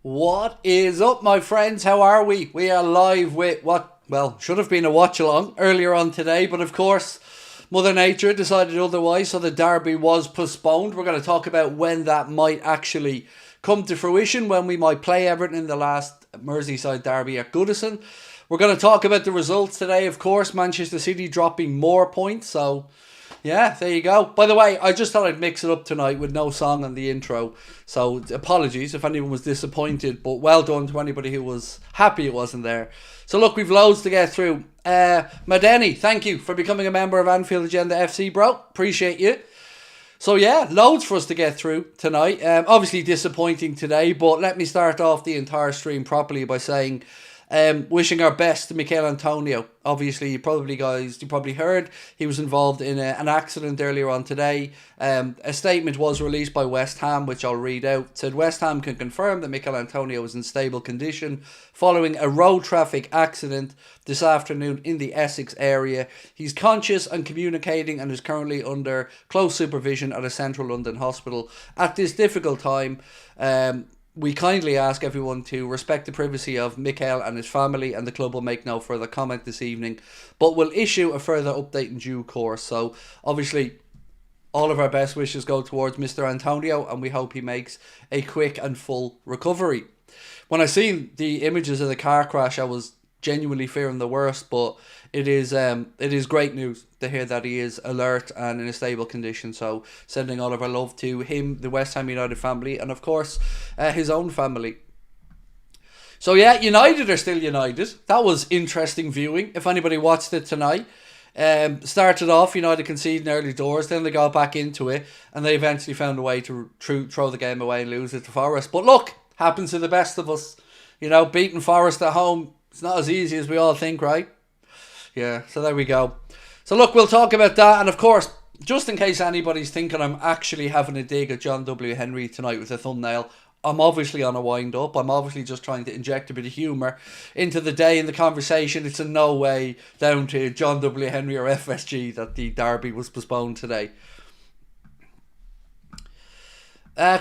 What is up, my friends? How are we? We are live with what, well, should have been a watch-along earlier on today, but of course, Mother Nature decided otherwise, so the derby was postponed. We're going to talk about when that might actually come to fruition, when we might play Everton in the last Merseyside derby at Goodison. We're going to talk about the results today, of course, Manchester City dropping more points, so yeah, there you go. By the way, I just thought I'd mix it up tonight with no song on the intro. So apologies if anyone was disappointed, but well done to anybody who was happy it wasn't there. So look, we've loads to get through. Madeni, thank you for becoming a member of Anfield Agenda FC, bro. Appreciate you. So yeah, loads for us to get through tonight. Obviously disappointing today, but let me start off the entire stream properly by saying wishing our best to Mikel Antonio. Obviously, you probably heard he was involved in an accident earlier on today. A statement was released by West Ham, which I'll read out. It said, West Ham can confirm that Mikel Antonio is in stable condition following a road traffic accident this afternoon in the Essex area. He's conscious and communicating and is currently under close supervision at a central London hospital. At this difficult time, we kindly ask everyone to respect the privacy of Mikel and his family, and the club will make no further comment this evening, but will issue a further update in due course. So obviously all of our best wishes go towards Mr. Antonio, and we hope he makes a quick and full recovery. When I seen the images of the car crash, I was genuinely fearing the worst, but it is great news to hear that he is alert and in a stable condition. So sending all of our love to him, the West Ham United family, and of course his own family. So yeah, United are still United. That was interesting viewing if anybody watched it tonight. Started off United conceding early doors, then they got back into it, and they eventually found a way to throw the game away and lose it to Forest. But look, happens to the best of us. You know, beating Forest at home, it's not as easy as we all think, right? Yeah, so there we go. So look, we'll talk about that. And of course, just in case anybody's thinking I'm actually having a dig at John W. Henry tonight with a thumbnail, I'm obviously on a wind up. I'm obviously just trying to inject a bit of humour into the day in the conversation. It's in no way down to John W. Henry or FSG that the derby was postponed today.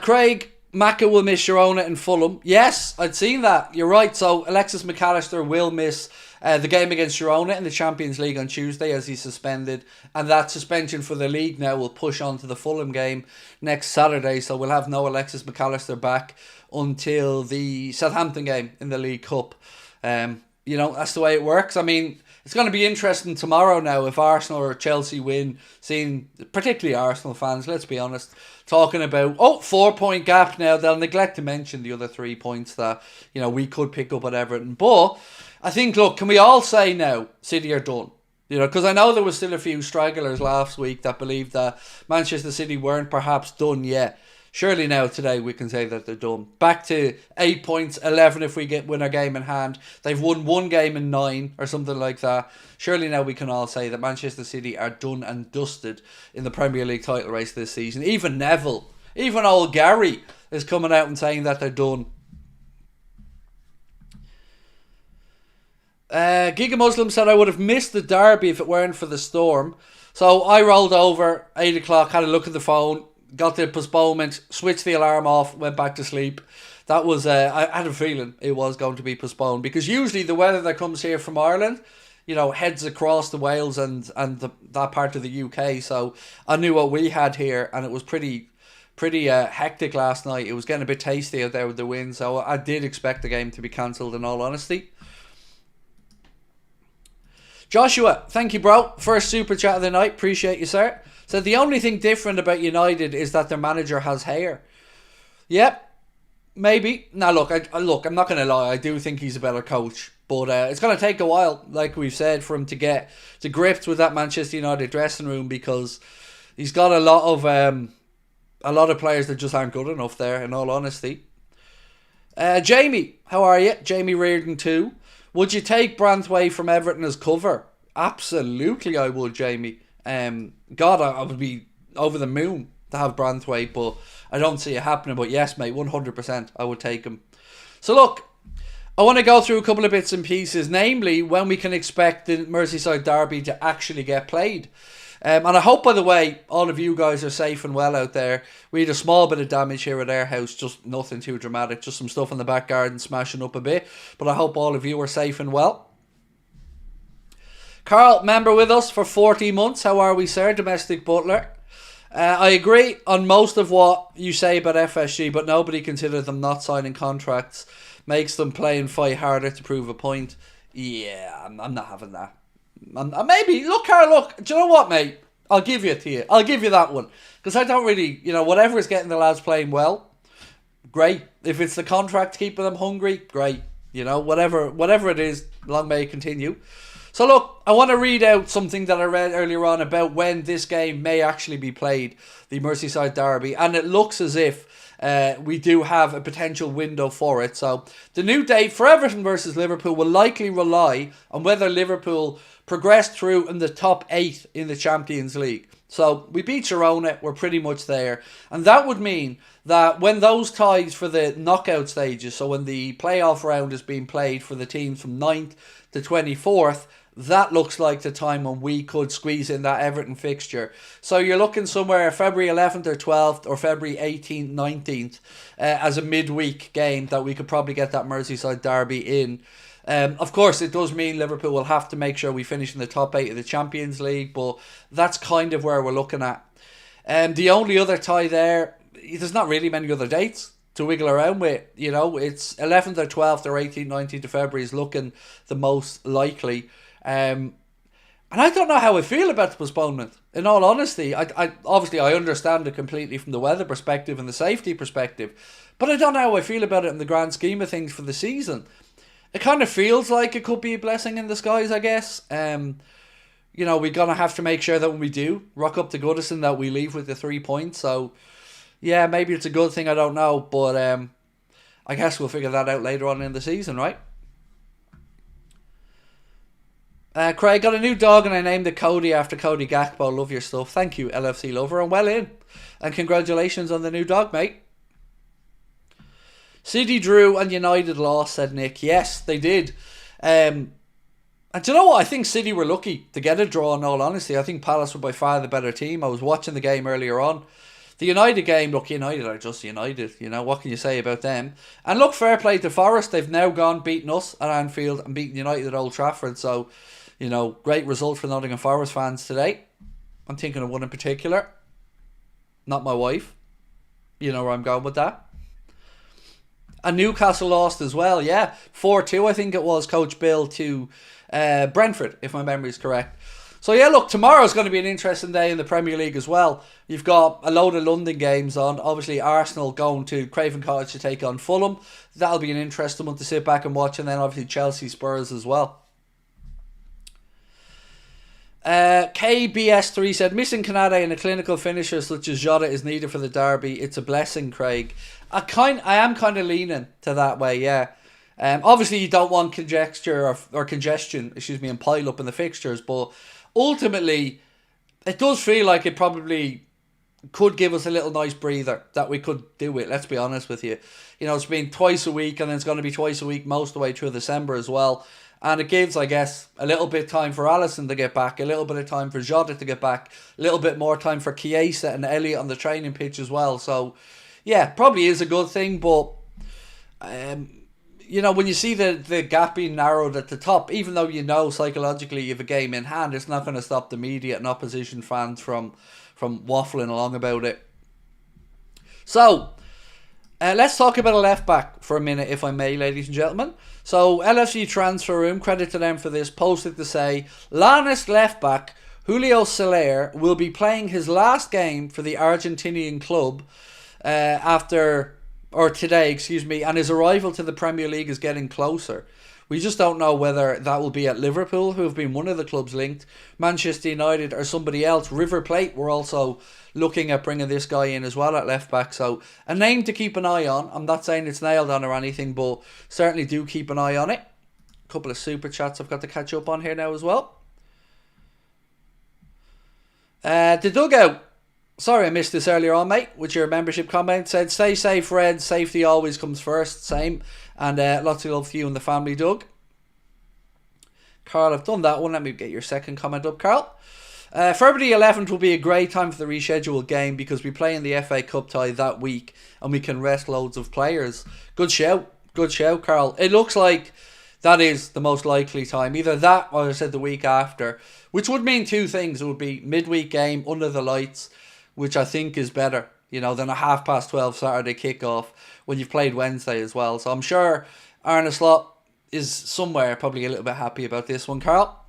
Craig, Maka will miss Girona and Fulham. Yes, I'd seen that. You're right. So Alexis McAllister will miss the game against Girona in the Champions League on Tuesday as he's suspended. And that suspension for the league now will push on to the Fulham game next Saturday. So we'll have no Alexis McAllister back until the Southampton game in the League Cup. You know, that's the way it works. I mean, it's going to be interesting tomorrow now if Arsenal or Chelsea win, seeing particularly Arsenal fans, let's be honest, talking about, 4-point gap now. They'll neglect to mention the other 3 points that, you know, we could pick up at Everton. But I think, look, can we all say now City are done? You know, because I know there was still a few stragglers last week that believed that Manchester City weren't perhaps done yet. Surely now today we can say that they're done. Back to 8 points, 11 if we win our game in hand. They've won 1 game in 9 or something like that. Surely now we can all say that Manchester City are done and dusted in the Premier League title race this season. Even Neville, even old Gary is coming out and saying that they're done. Giga Muslim said I would have missed the derby if it weren't for the storm. So I rolled over, 8 o'clock, had a look at the phone, got the postponement, switched the alarm off, went back to sleep. That was, I had a feeling it was going to be postponed, because usually the weather that comes here from Ireland, you know, heads across the Wales and that part of the UK. So I knew what we had here, and it was pretty hectic last night. It was getting a bit tasty out there with the wind, so I did expect the game to be cancelled in all honesty. Joshua, thank you, bro. First super chat of the night. Appreciate you, sir. So the only thing different about United is that their manager has hair. Yep, maybe. Now look, I'm not going to lie. I do think he's a better coach, but it's going to take a while, like we've said, for him to get to grips with that Manchester United dressing room, because he's got a lot of players that just aren't good enough there, in all honesty. Jamie, how are you? Jamie Reardon 2. Would you take Branthwaite from Everton as cover? Absolutely I would, Jamie. God, I would be over the moon to have Branthwaite, but I don't see it happening. But yes, mate, 100% I would take him. So look, I want to go through a couple of bits and pieces, namely when we can expect the Merseyside derby to actually get played. And I hope, by the way, all of you guys are safe and well out there. We had a small bit of damage here at our house, just nothing too dramatic, just some stuff in the back garden smashing up a bit. But I hope all of you are safe and well. Carl, member with us for 40 months. How are we, sir? Domestic butler. I agree on most of what you say about FSG, but nobody considers them not signing contracts makes them play and fight harder to prove a point. Yeah, I'm not having that. Maybe, look, Carl, look, do you know what, mate? I'll give it to you. I'll give you that one. Because I don't really, whatever is getting the lads playing well, great. If it's the contract keeping them hungry, great. Whatever it is, long may it continue. So look, I want to read out something that I read earlier on about when this game may actually be played, the Merseyside Derby, and it looks as if we do have a potential window for it. So the new date for Everton versus Liverpool will likely rely on whether Liverpool progress through in the top 8 in the Champions League. So we beat Girona, we're pretty much there. And that would mean that when those ties for the knockout stages, so when the playoff round is being played for the teams from 9th to 24th, that looks like the time when we could squeeze in that Everton fixture. So you're looking somewhere February 11th or 12th or February 18th, 19th as a midweek game that we could probably get that Merseyside derby in. Of course, it does mean Liverpool will have to make sure we finish in the top 8 of the Champions League, but that's kind of where we're looking at. The only other tie there, there's not really many other dates to wiggle around with. It's 11th or 12th or 18th, 19th of February is looking the most likely. And I don't know how I feel about the postponement. In all honesty, I obviously I understand it completely from the weather perspective and the safety perspective, but I don't know how I feel about it in the grand scheme of things for the season. It kind of feels like it could be a blessing in disguise, I guess. We're gonna have to make sure that when we do rock up to Goodison that we leave with the 3 points. So yeah, maybe it's a good thing. I don't know, but I guess we'll figure that out later on in the season, right? Craig, got a new dog and I named it Cody after Cody Gakpo. Love your stuff. Thank you, LFC lover, and well in. And congratulations on the new dog, mate. City drew and United lost, said Nick. Yes, they did. And do you know what? I think City were lucky to get a draw, in all honesty. I think Palace were by far the better team. I was watching the game earlier on. The United game, look, United are just United. What can you say about them? And look, fair play to Forest. They've now beaten us at Anfield and beaten United at Old Trafford. So, great result for Nottingham Forest fans today. I'm thinking of one in particular. Not my wife. You know where I'm going with that. And Newcastle lost as well, yeah. 4-2, I think it was, Coach Bill to Brentford, if my memory is correct. So yeah, look, tomorrow's going to be an interesting day in the Premier League as well. You've got a load of London games on. Obviously, Arsenal going to Craven Cottage to take on Fulham. That'll be an interesting one to sit back and watch. And then obviously Chelsea Spurs as well. KBS3 said, missing Canade and a clinical finisher such as Jota is needed for the derby. It's a blessing, Craig. I am kind of leaning to that way, yeah. Obviously, you don't want congestion, and pile up in the fixtures, but ultimately, it does feel like it probably could give us a little nice breather that we could do it. Let's be honest with you. It's been twice a week, and then it's going to be twice a week most of the way through December as well. And it gives, I guess, a little bit of time for Alisson to get back, a little bit of time for Jota to get back, a little bit more time for Chiesa and Elliott on the training pitch as well. So, yeah, probably is a good thing, but, when you see the gap being narrowed at the top, even though psychologically you have a game in hand, it's not going to stop the media and opposition fans from waffling along about it. So, let's talk about a left back for a minute, if I may, ladies and gentlemen. So, LFC Transfer Room, credit to them for this, posted to say, Lannis left back Julio Soler will be playing his last game for the Argentinian club today, and his arrival to the Premier League is getting closer. We just don't know whether that will be at Liverpool, who have been one of the clubs linked, Manchester United or somebody else. River Plate were also looking at bringing this guy in as well at left back. So a name to keep an eye on. I'm not saying it's nailed on or anything, but certainly do keep an eye on it. A couple of super chats I've got to catch up on here now as well. The dugout. Sorry I missed this earlier on, mate, with your membership comment. Said, stay safe, Red. Safety always comes first. Same. And lots of love to you and the family, Doug. Carl, I've done that one. Let me get your second comment up, Carl. February 11th will be a great time for the rescheduled game because we play in the FA Cup tie that week and we can rest loads of players. Good shout, Carl. It looks like that is the most likely time. Either that or I said the week after, which would mean two things. It would be midweek game under the lights, which I think is better, than a 12:30 Saturday kickoff when you've played Wednesday as well. So I'm sure Arne Slot is somewhere probably a little bit happy about this one, Carl.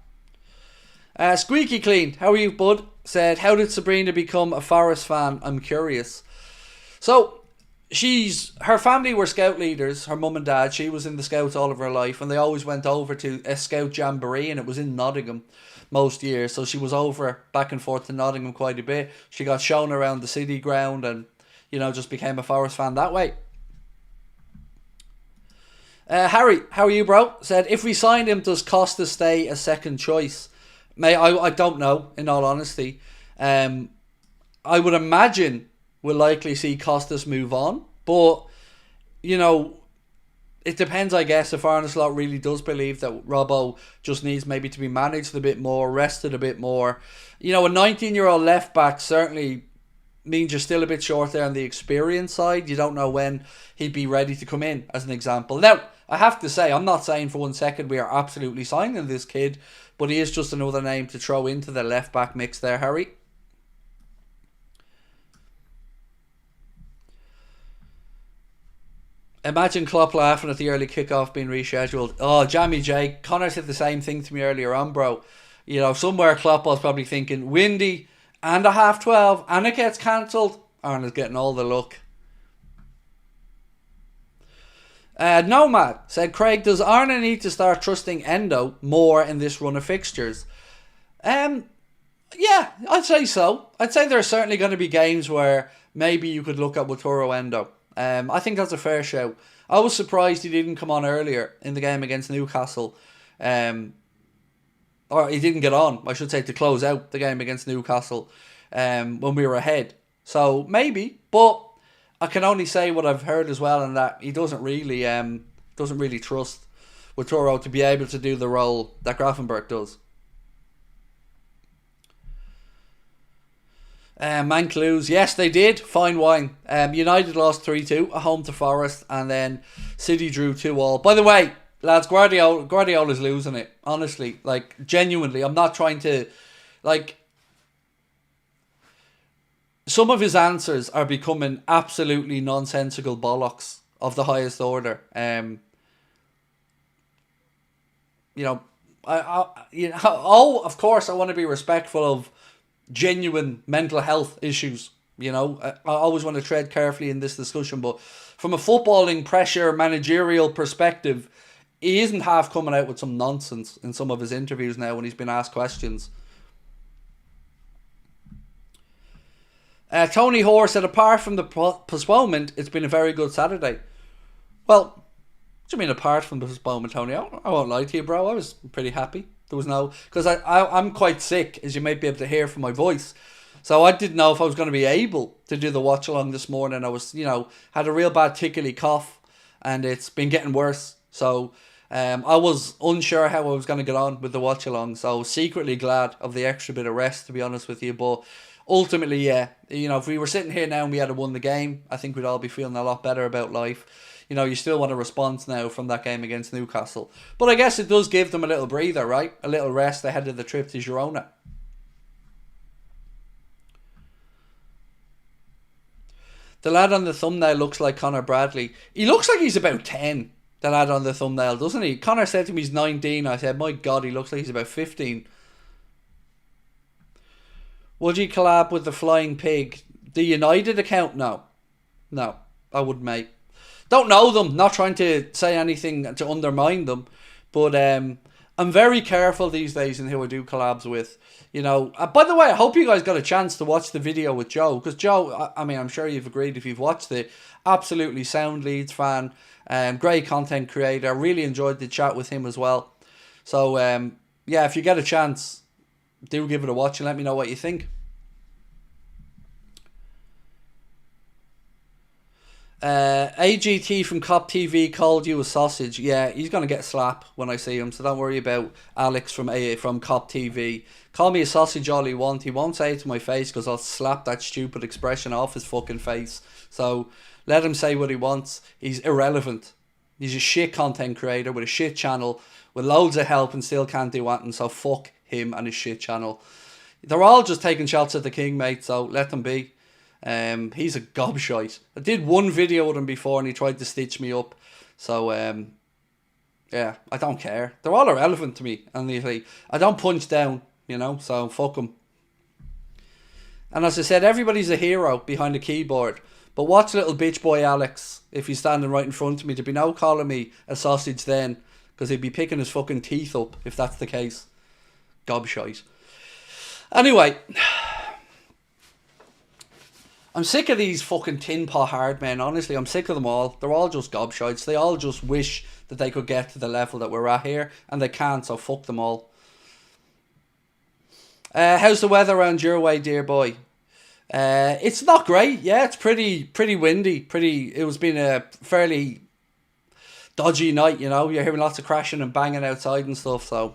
Squeaky Clean, how are you, bud? Said, how did Sabrina become a Forest fan? I'm curious. So, her family were scout leaders, her mum and dad. She was in the scouts all of her life, and they always went over to a scout jamboree, and it was in Nottingham most years. So she was over back and forth to Nottingham quite a bit. She got shown around the city ground and, just became a Forest fan that way. Harry, how are you, bro? Said, if we signed him, does Costa stay a second choice? I don't know, in all honesty. I would imagine we'll likely see Costas move on. But, it depends, I guess, if Arne Slot really does believe that Robbo just needs maybe to be managed a bit more, rested a bit more. A 19-year-old left-back certainly means you're still a bit short there on the experience side. You don't know when he'd be ready to come in, as an example. Now, I have to say, I'm not saying for one second we are absolutely signing this kid, but he is just another name to throw into the left-back mix there, Harry. Imagine Klopp laughing at the early kickoff being rescheduled. Oh, Jamie J. Connor said the same thing to me earlier on, bro. Somewhere Klopp was probably thinking, windy and a 12:30 and it gets cancelled. Arnold's getting all the luck. Nomad said, Craig, does Arne need to start trusting Endo more in this run of fixtures? Yeah, I'd say so. I'd say there are certainly going to be games where maybe you could look at Wataru Endo. I think that's a fair shout. I was surprised he didn't come on earlier in the game against Newcastle. Or he didn't get on, I should say, to close out the game against Newcastle when we were ahead. So maybe, but I can only say what I've heard as well, and that he doesn't really trust Wataru to be able to do the role that Grafenberg does. Mancluse, yes, they did. Fine wine. United lost 3-2 at home to Forest, and then City drew 2-2. By the way, lads, Guardiola's losing it. Honestly, genuinely, I'm not trying to, some of his answers are becoming absolutely nonsensical bollocks of the highest order. Of course, I want to be respectful of genuine mental health issues. I always want to tread carefully in this discussion, but from a footballing pressure managerial perspective, he isn't half coming out with some nonsense in some of his interviews now when he's been asked questions. Tony Hoare said, apart from the postponement, it's been a very good Saturday. Well, what do you mean apart from the postponement, Tony? I won't lie to you, bro. I was pretty happy. There was no... Because I'm quite sick, as you might be able to hear from my voice. So I didn't know if I was going to be able to do the watch-along this morning. I was, had a real bad tickly cough, and it's been getting worse. So I was unsure how I was going to get on with the watch-along. So secretly glad of the extra bit of rest, to be honest with you. But ultimately, yeah, if we were sitting here now and we had won the game, I think we'd all be feeling a lot better about life. You still want a response now from that game against Newcastle. But I guess it does give them a little breather, right? A little rest ahead of the trip to Girona. The lad on the thumbnail looks like Connor Bradley. He looks like he's about 10, the lad on the thumbnail, doesn't he? Connor said to me he's 19. I said, my God, he looks like he's about 15. Would you collab with the Flying Pig? The United account? No, I wouldn't, mate. Don't know them, not trying to say anything to undermine them, but I'm very careful these days in who I do collabs with. By the way, I hope you guys got a chance to watch the video with Joe, because Joe, I'm sure you've agreed if you've watched it, absolutely sound Leeds fan, great content creator. Really enjoyed the chat with him as well. So yeah, if you get a chance, do give it a watch and let me know what you think. AGT from Cop TV called you a sausage. Yeah, he's going to get a slap when I see him, so don't worry about Alex from Cop TV. Call me a sausage all he wants. He won't say it to my face because I'll slap that stupid expression off his fucking face. So let him say what he wants. He's irrelevant. He's a shit content creator with a shit channel with loads of help and still can't do anything, so fuck him and his shit channel. They're all just taking shots at the king, mate, so let them be. He's a gobshite. I did one video with him before and he tried to stitch me up. So, yeah, I don't care. They're all irrelevant to me. And I don't punch down, you know, so fuck them. And as I said, everybody's a hero behind the keyboard. But watch little bitch boy Alex, if he's standing right in front of me. There'd be no calling me a sausage then, because he'd be picking his fucking teeth up if that's the case. Gobshite. Anyway, I'm sick of these fucking tin pot hard men, honestly. I'm sick of them all. They're all just gobshites. They all just wish that they could get to the level that we're at here, and they can't, so fuck them all. How's the weather around your way, dear boy? It's not great. Yeah, it's pretty windy. It was been a fairly dodgy night, you know. You're hearing lots of crashing and banging outside and stuff, so.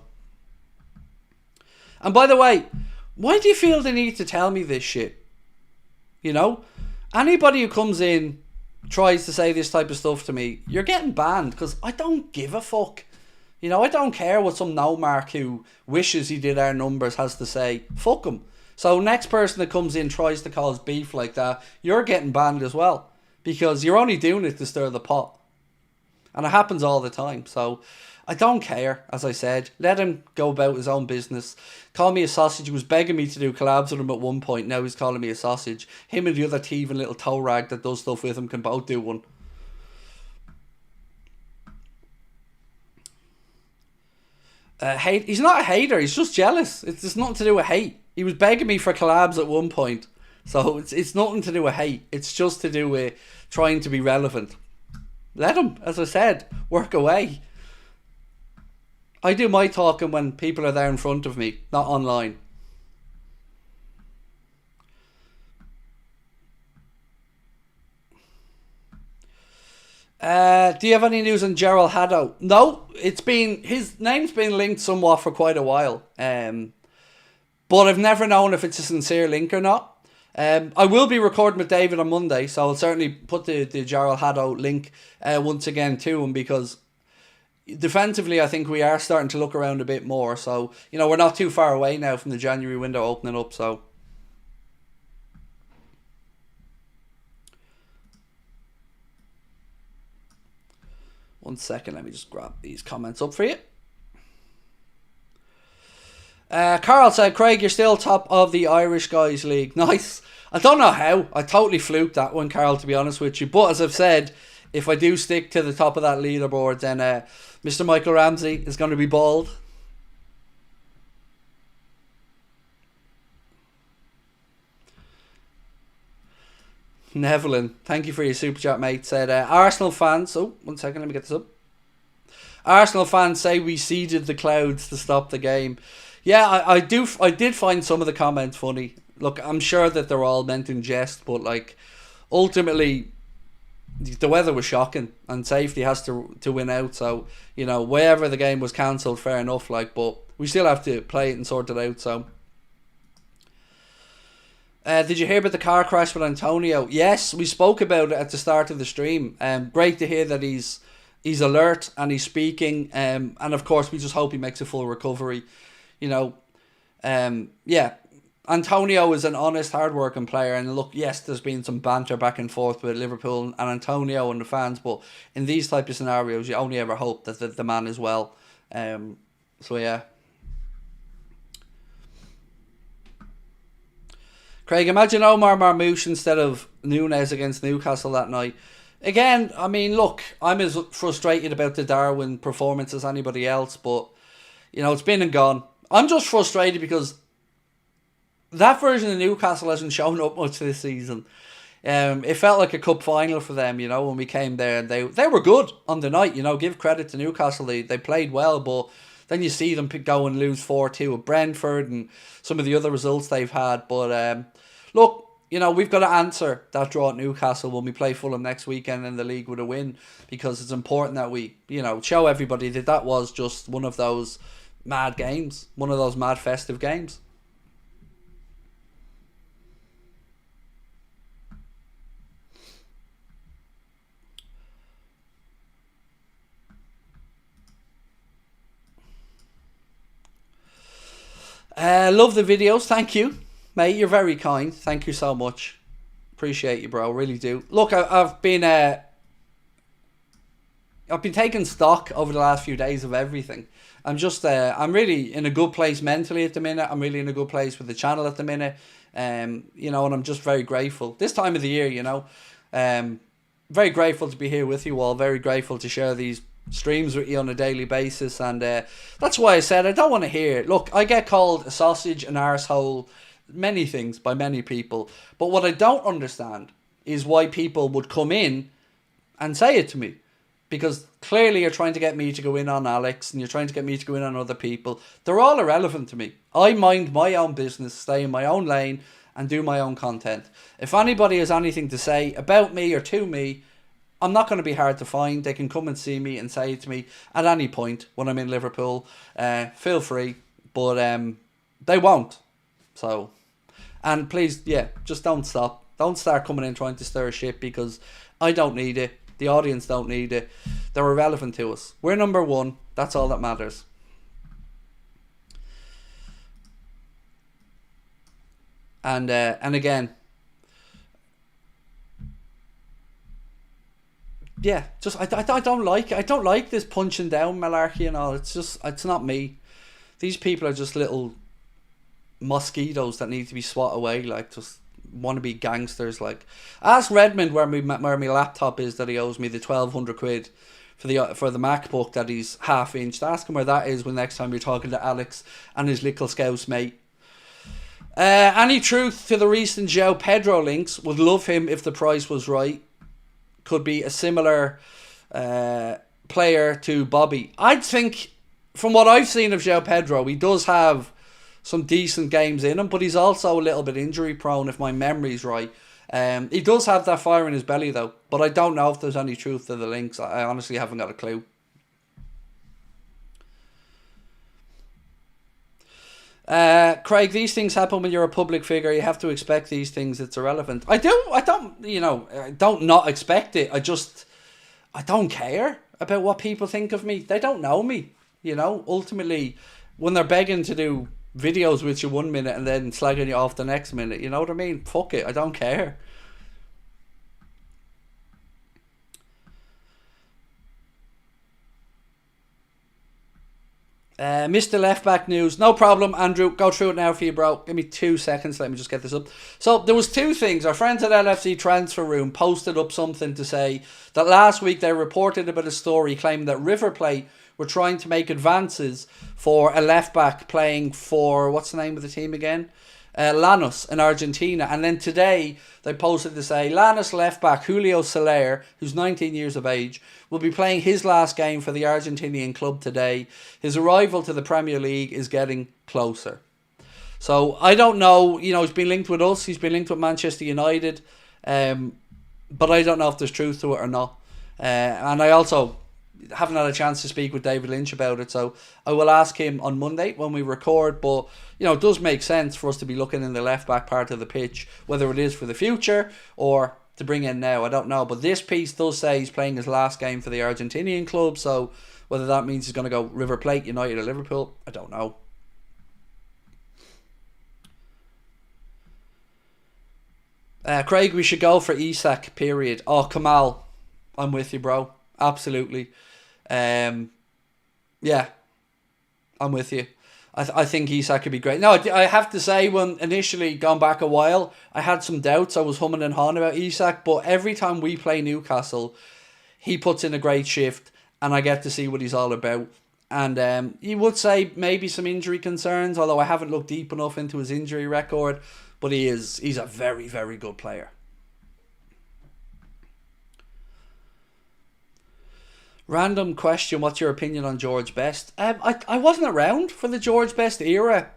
And by the way, why do you feel the need to tell me this shit? You know? Anybody who comes in, tries to say this type of stuff to me, you're getting banned, because I don't give a fuck. You know, I don't care what some no-mark who wishes he did our numbers has to say. Fuck him. So next person that comes in tries to cause beef like that, you're getting banned as well. Because you're only doing it to stir the pot. And it happens all the time. So I don't care, as I said. Let him go about his own business. Call me a sausage. He was begging me to do collabs with him at one point. Now he's calling me a sausage. Him and the other thieving little toe rag that does stuff with him can both do one. He's not a hater. He's just jealous. It's nothing to do with hate. He was begging me for collabs at one point. So it's nothing to do with hate. It's just to do with trying to be relevant. Let him, as I said, work away. I do my talking when people are there in front of me, not online. Do you have any news on Gerald Haddo? No, his name's been linked somewhat for quite a while. But I've never known if it's a sincere link or not. I will be recording with David on Monday, so I'll certainly put the Gerald Haddo link once again to him, because defensively I think we are starting to look around a bit more. So, you know, we're not too far away now from the January window opening up, so. One second, let me just grab these comments up for you. Carl said, Craig, you're still top of the Irish Guys League. Nice. I don't know how. I totally fluked that one, Carl, to be honest with you. But as I've said, if I do stick to the top of that leaderboard, then Mr. Michael Ramsey is going to be bald. Nevelin, thank you for your super chat, mate. Said Arsenal fans. Oh, 1 second, let me get this up. Arsenal fans say we seeded the clouds to stop the game. Yeah, I did find some of the comments funny. Look, I'm sure that they're all meant in jest, but like, ultimately, the weather was shocking, and safety has to win out. So, you know, wherever the game was cancelled, fair enough. Like, but we still have to play it and sort it out. So. Did you hear about the car crash with Antonio? Yes, we spoke about it at the start of the stream. Great to hear that he's alert and he's speaking. And of course, we just hope he makes a full recovery. You know, yeah, Antonio is an honest, hard-working player. And look, yes, there's been some banter back and forth with Liverpool and Antonio and the fans. But in these type of scenarios, you only ever hope that the man is well. So, yeah. Craig, imagine Omar Marmoush instead of Nunez against Newcastle that night. Again, I mean, look, I'm as frustrated about the Darwin performance as anybody else, but, you know, it's been and gone. I'm just frustrated because that version of Newcastle hasn't shown up much this season. It felt like a cup final for them, you know, when we came there. And they were good on the night, you know, give credit to Newcastle. They played well, but then you see them go and lose 4-2 at Brentford and some of the other results they've had. But look, you know, we've got to answer that draw at Newcastle when we play Fulham next weekend in the league with a win, because it's important that we, you know, show everybody that that was just one of those mad games, one of those mad festive games. Love the videos. Thank you, mate. You're very kind. Thank you so much. Appreciate you, bro. Really do. Look, I've been taking stock over the last few days of everything. I'm just I'm really in a good place mentally at the minute. I'm really in a good place with the channel at the minute. You know, and I'm just very grateful. This time of the year, you know, very grateful to be here with you all. Very grateful to share these streams with you on a daily basis, and that's why I said I don't want to hear. Look, I get called a sausage, an arsehole, many things by many people, but what I don't understand is why people would come in and say it to me, because clearly you're trying to get me to go in on Alex and you're trying to get me to go in on other people. They're all irrelevant to me. I mind my own business, stay in my own lane and do my own content. If anybody has anything to say about me or to me, I'm not going to be hard to find. They can come and see me and say it to me at any point when I'm in Liverpool. Feel free, but they won't. So, and please, yeah, just don't stop. Don't start coming in trying to stir shit, because I don't need it. The audience don't need it. They're irrelevant to us. We're number one. That's all that matters. And again, yeah, just I don't like it. I don't like this punching down malarkey and all. It's not me. These people are just little mosquitoes that need to be swat away. Like, just want to be gangsters. Like, ask Redmond where my laptop is that he owes me the 1,200 quid for the MacBook that he's half inched. Ask him where that is when next time you're talking to Alex and his little scouse mate. Any truth to the recent João Pedro links? Would love him if the price was right. Could be a similar player to Bobby. I'd think, from what I've seen of João Pedro, he does have some decent games in him, but he's also a little bit injury prone, if my memory's right. He does have that fire in his belly though, but I don't know if there's any truth to the links. I honestly haven't got a clue. Craig, these things happen when you're a public figure. You have to expect these things. It's irrelevant. I don't not expect it. I don't care about what people think of me. They don't know me. You know, ultimately, when they're begging to do videos with you 1 minute and then slagging you off the next minute, you know what I mean? Fuck it. I don't care. Mr. Left Back news. No problem, Andrew. Go through it now for you, bro. Give me 2 seconds. Let me just get this up. So there was two things. Our friends at LFC Transfer Room posted up something to say that last week they reported about a story claiming that River Plate were trying to make advances for a left back playing for, what's the name of the team again? Lanús in Argentina. And then today they posted to say Lanús left back Julio Soler, who's 19 years of age, will be playing his last game for the Argentinian club today. His arrival to the Premier League is getting closer. So I don't know, you know, he's been linked with us, he's been linked with Manchester United, but I don't know if there's truth to it or not. And I also haven't had a chance to speak with David Lynch about it, so I will ask him on Monday when we record. But you know, it does make sense for us to be looking in the left back part of the pitch, whether it is for the future or to bring in now, I don't know. But this piece does say he's playing his last game for the Argentinian club, so whether that means he's going to go River Plate, United or Liverpool, I don't know. Craig, we should go for Isak, period. Oh, Kamal, I'm with you, bro. Absolutely. Yeah, I'm with you. I think Isak could be great. No, I have to say, when initially gone back a while, I had some doubts. I was humming and hawing about Isak, but every time we play Newcastle, he puts in a great shift, and I get to see what he's all about. And you would say maybe some injury concerns, although I haven't looked deep enough into his injury record, but he's a very, very good player. Random question, what's your opinion on George Best? I wasn't around for the George Best era.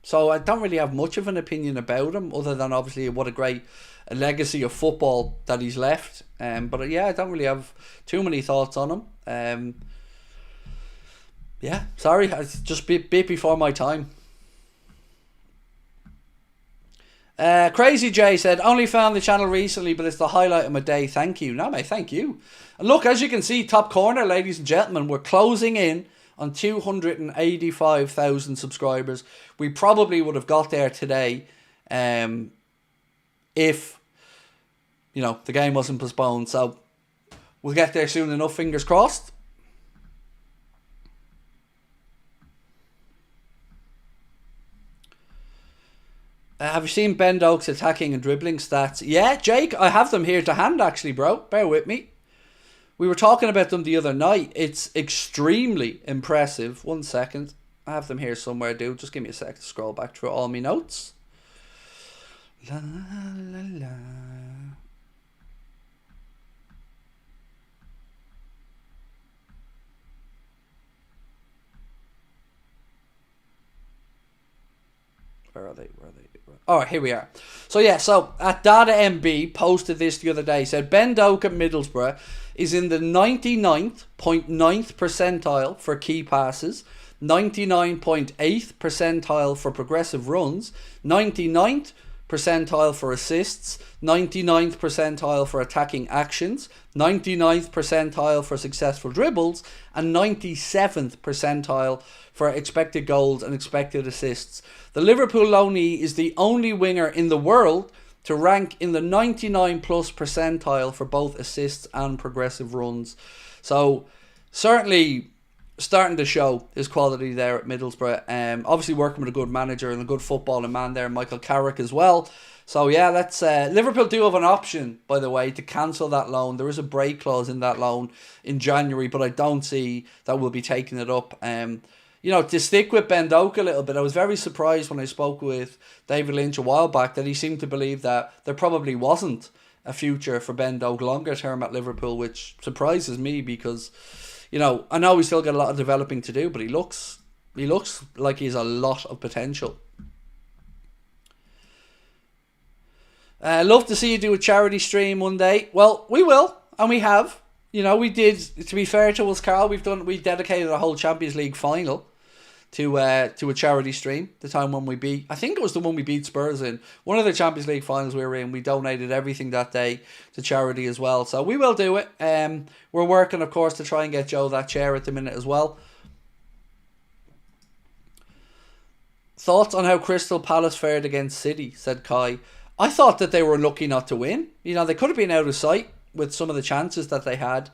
So I don't really have much of an opinion about him, other than obviously what a great legacy of football that he's left. But yeah, I don't really have too many thoughts on him. Yeah, sorry, it's just a bit before my time. Crazy J said, only found the channel recently, but it's the highlight of my day. Thank you. No, mate, thank you. And look, as you can see, top corner, ladies and gentlemen, we're closing in on 285,000 subscribers. We probably would have got there today if, the game wasn't postponed. So we'll get there soon enough, fingers crossed. Have you seen Ben Doak's attacking and dribbling stats? Yeah, Jake, I have them here to hand actually, bro. Bear with me. We were talking about them the other night. It's extremely impressive. 1 second. I have them here somewhere, dude. Just give me a sec to scroll back through all my notes. La, la, la. Where are they? Oh, here we are. So yeah, at Data MB posted this the other day. Said Ben Doak at Middlesbrough is in the 99th percentile for key passes, 99.8th percentile for progressive runs, 99th percentile for assists, 99th percentile for attacking actions, 99th percentile for successful dribbles, and 97th percentile for expected goals and expected assists. The Liverpool loanee is the only winger in the world to rank in the 99 plus percentile for both assists and progressive runs. So certainly starting to show his quality there at Middlesbrough. Obviously working with a good manager and a good footballing man there, Michael Carrick as well. So yeah, let's Liverpool do have an option, by the way, to cancel that loan. There is a break clause in that loan in January, but I don't see that we'll be taking it up. To stick with Ben Doak a little bit, I was very surprised when I spoke with David Lynch a while back that he seemed to believe that there probably wasn't a future for Ben Doak longer term at Liverpool, which surprises me because, I know he's still got a lot of developing to do, but he looks like he's a lot of potential. Love to see you do a charity stream one day. Well, we will, and we have. We did, to be fair to us, Carl, we dedicated a whole Champions League final to a charity stream. The time when I think it was the one we beat Spurs in. One of the Champions League finals we were in, we donated everything that day to charity as well. So we will do it. We're working, of course, to try and get Joe that chair at the minute as well. Thoughts on how Crystal Palace fared against City, said Kai. I thought that they were lucky not to win. They could have been out of sight with some of the chances that they had.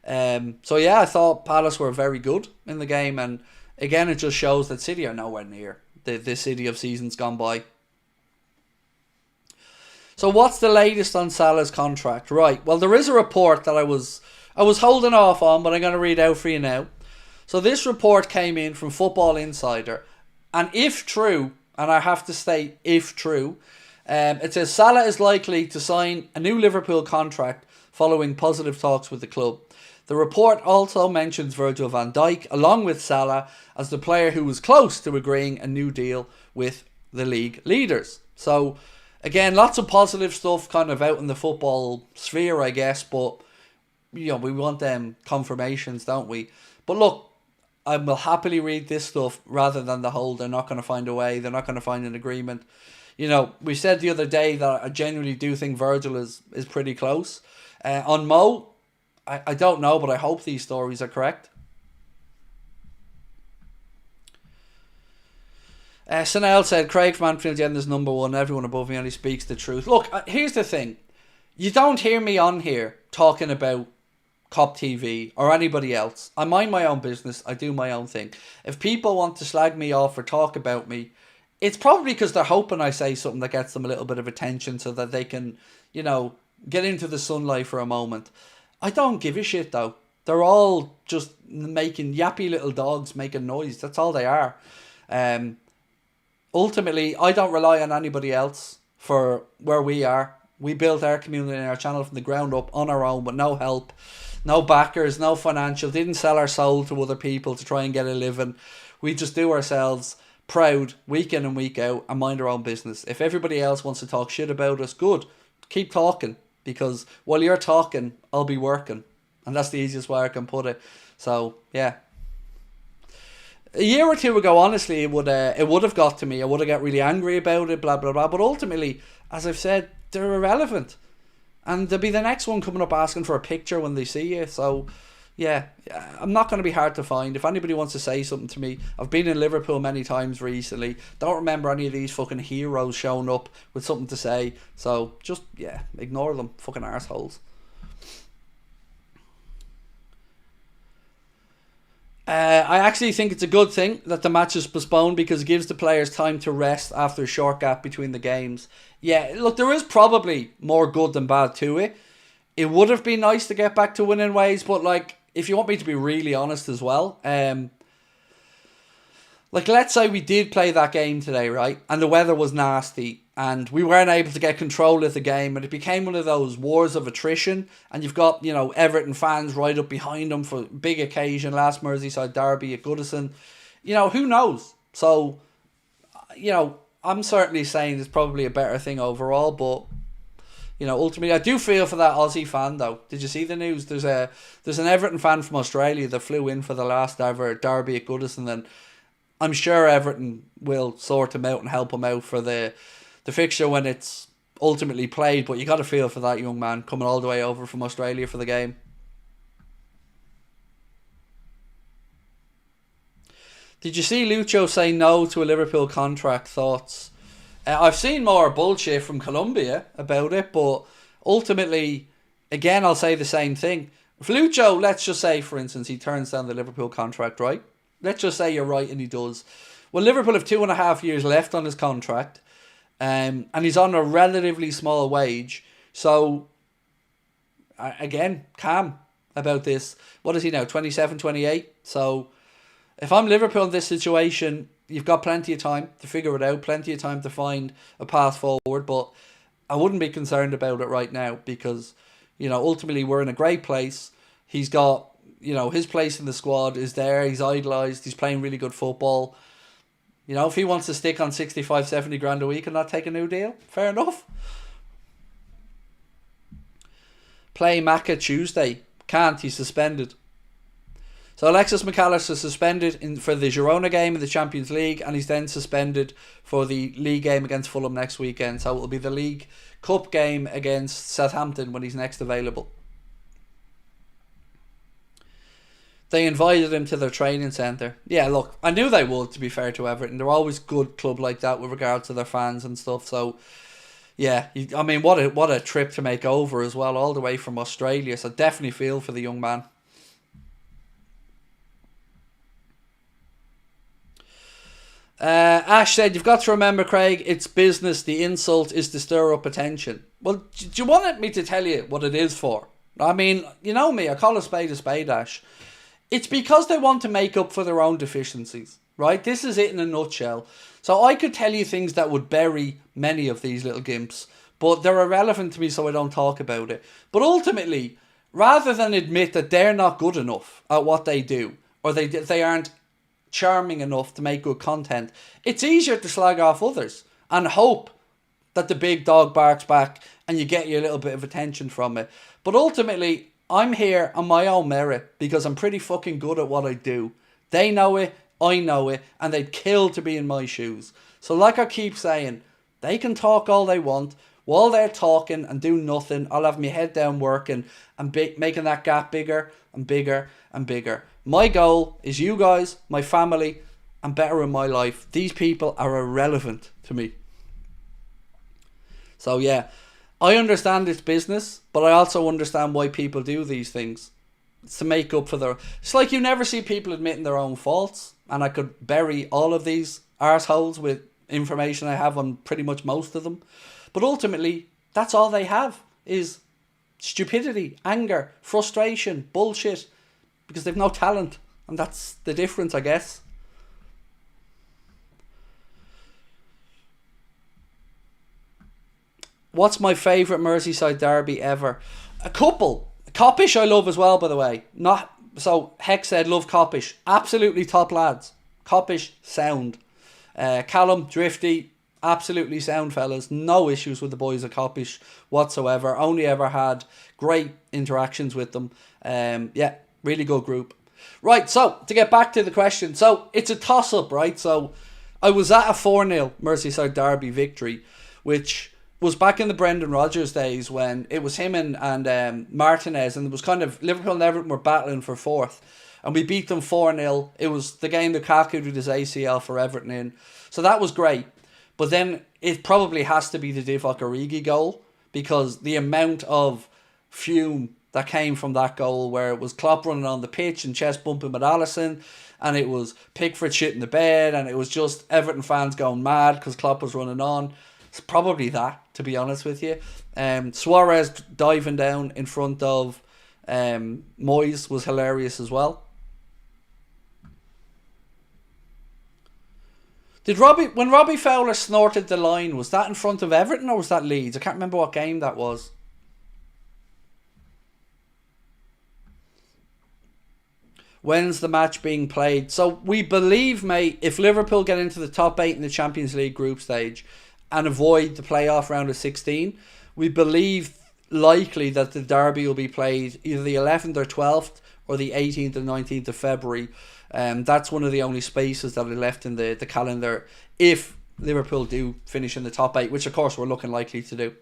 So yeah, I thought Palace were very good in the game, and again it just shows that City are nowhere near the City of seasons gone by. So what's the latest on Salah's contract? Right, well there is a report that I was holding off on, but I'm going to read out for you now. So this report came in from Football Insider, and if true, and I have to state if true, it says Salah is likely to sign a new Liverpool contract following positive talks with the club. The report also mentions Virgil van Dijk along with Salah as the player who was close to agreeing a new deal with the league leaders. So again, lots of positive stuff kind of out in the football sphere, I guess, but we want them confirmations, don't we? But look, I will happily read this stuff rather than the whole they're not going to find a way, they're not going to find an agreement. We said the other day that I genuinely do think Virgil is pretty close. On Mo, I don't know, but I hope these stories are correct. Sanel said, Craig from Anfield Agenda is number one. Everyone above me only speaks the truth. Look, here's the thing. You don't hear me on here talking about Cop TV or anybody else. I mind my own business. I do my own thing. If people want to slag me off or talk about me, it's probably because they're hoping I say something that gets them a little bit of attention so that they can, get into the sunlight for a moment. I don't give a shit though. They're all just making yappy little dogs making noise. That's all they are. Ultimately, I don't rely on anybody else for where we are. We built our community and our channel from the ground up on our own with no help, no backers, no financial. Didn't sell our soul to other people to try and get a living. We just do ourselves proud week in and week out and mind our own business. If everybody else wants to talk shit about us, good. Keep talking, because while you're talking, I'll be working. And that's the easiest way I can put it. So, yeah. A year or two ago, honestly, it would have got to me. I would have got really angry about it, blah, blah, blah. But ultimately, as I've said, they're irrelevant. And there'll be the next one coming up asking for a picture when they see you. So, yeah, I'm not going to be hard to find. If anybody wants to say something to me, I've been in Liverpool many times recently. Don't remember any of these fucking heroes showing up with something to say. So, just, yeah, ignore them. Fucking arseholes. I actually think it's a good thing that the match is postponed, because it gives the players time to rest after a short gap between the games. Yeah, look, there is probably more good than bad to it. It would have been nice to get back to winning ways, but like, if you want me to be really honest as well, like, let's say we did play that game today, right? And the weather was nasty and we weren't able to get control of the game, and it became one of those wars of attrition, and you've got, you know, Everton fans right up behind them for big occasion, last Merseyside derby at Goodison. You know, who knows? So, you know, I'm certainly saying it's probably a better thing overall, but, you know, ultimately, I do feel for that Aussie fan, though. Did you see the news? There's an Everton fan from Australia that flew in for the last ever derby at Goodison, and I'm sure Everton will sort him out and help him out for the fixture when it's ultimately played. But you got to feel for that young man coming all the way over from Australia for the game. Did you see Lucho say no to a Liverpool contract? Thoughts? I've seen more bullshit from Colombia about it, but ultimately, again, I'll say the same thing. If Lucho, let's just say, for instance, he turns down the Liverpool contract, right? Let's just say you're right and he does. Well, Liverpool have 2.5 years left on his contract, and he's on a relatively small wage. So, again, calm about this. What is he now, 27, 28? So, if I'm Liverpool in this situation, you've got plenty of time to figure it out, plenty of time to find a path forward, but I wouldn't be concerned about it right now, because, you know, ultimately we're in a great place. He's got, you know, his place in the squad is there. He's idolised. He's playing really good football. You know, if he wants to stick on 65, 70 grand a week and not take a new deal, fair enough. Play Maka Tuesday. Can't. He's suspended. So Alexis McAllister suspended for the Girona game in the Champions League, and he's then suspended for the league game against Fulham next weekend. So it will be the League Cup game against Southampton when he's next available. They invited him to their training centre. Yeah, look, I knew they would, to be fair to Everton. They're always a good club like that with regards to their fans and stuff. So, yeah, I mean, what a trip to make over as well, all the way from Australia. So definitely feel for the young man. Ash said, you've got to remember, Craig, it's business. The insult is to stir up attention. Well, do you want me to tell you what it is for? I mean, you know me, I call a spade, Ash. It's because they want to make up for their own deficiencies, right? This is it in a nutshell. So I could tell you things that would bury many of these little gimps, but they're irrelevant to me, so I don't talk about it. But ultimately, rather than admit that they're not good enough at what they do, or they aren't charming enough to make good content, it's easier to slag off others and hope that the big dog barks back and you get your little bit of attention from it. But ultimately, I'm here on my own merit because I'm pretty fucking good at what I do. They know it, I know it, and they'd kill to be in my shoes. So like I keep saying, they can talk all they want. While they're talking and do nothing, I'll have my head down working and making that gap bigger and bigger and bigger. My goal is you guys, my family, and better in my life. These people are irrelevant to me. So yeah, I understand it's business, but I also understand why people do these things. It's to make up for their... It's like you never see people admitting their own faults, and I could bury all of these arseholes with information I have on pretty much most of them. But ultimately, that's all they have, is stupidity, anger, frustration, bullshit, because they've no talent, and that's the difference, I guess. What's my favourite Merseyside derby ever? A couple. Coppish I love as well, by the way. So Hex said love Coppish. Absolutely top lads. Coppish sound. Callum, Drifty, absolutely sound fellas. No issues with the boys at Coppish whatsoever. Only ever had great interactions with them. Yeah, really good group. Right, so to get back to the question. So it's a toss-up, right? So I was at a 4-0 Merseyside derby victory, which was back in the Brendan Rodgers days when it was him and Martinez, and it was kind of Liverpool and Everton were battling for fourth. And we beat them 4-0. It was the game that Lukaku did his ACL for Everton in. So that was great. But then it probably has to be the Divock Origi goal, because the amount of fume that came from that goal, where it was Klopp running on the pitch and chest bumping with Alisson, and it was Pickford shit in the bed, and it was just Everton fans going mad because Klopp was running on. It's probably that, to be honest with you. Suarez diving down in front of Moyes was hilarious as well. When Robbie Fowler snorted the line, was that in front of Everton or was that Leeds? I can't remember what game that was. When's the match being played? So we believe, mate, if Liverpool get into the top 8 in the Champions League group stage and avoid the playoff round of 16, we believe likely that the derby will be played either the 11th or 12th or the 18th or 19th of February. That's one of the only spaces that are left in the calendar if Liverpool do finish in the top 8, which of course we're looking likely to do.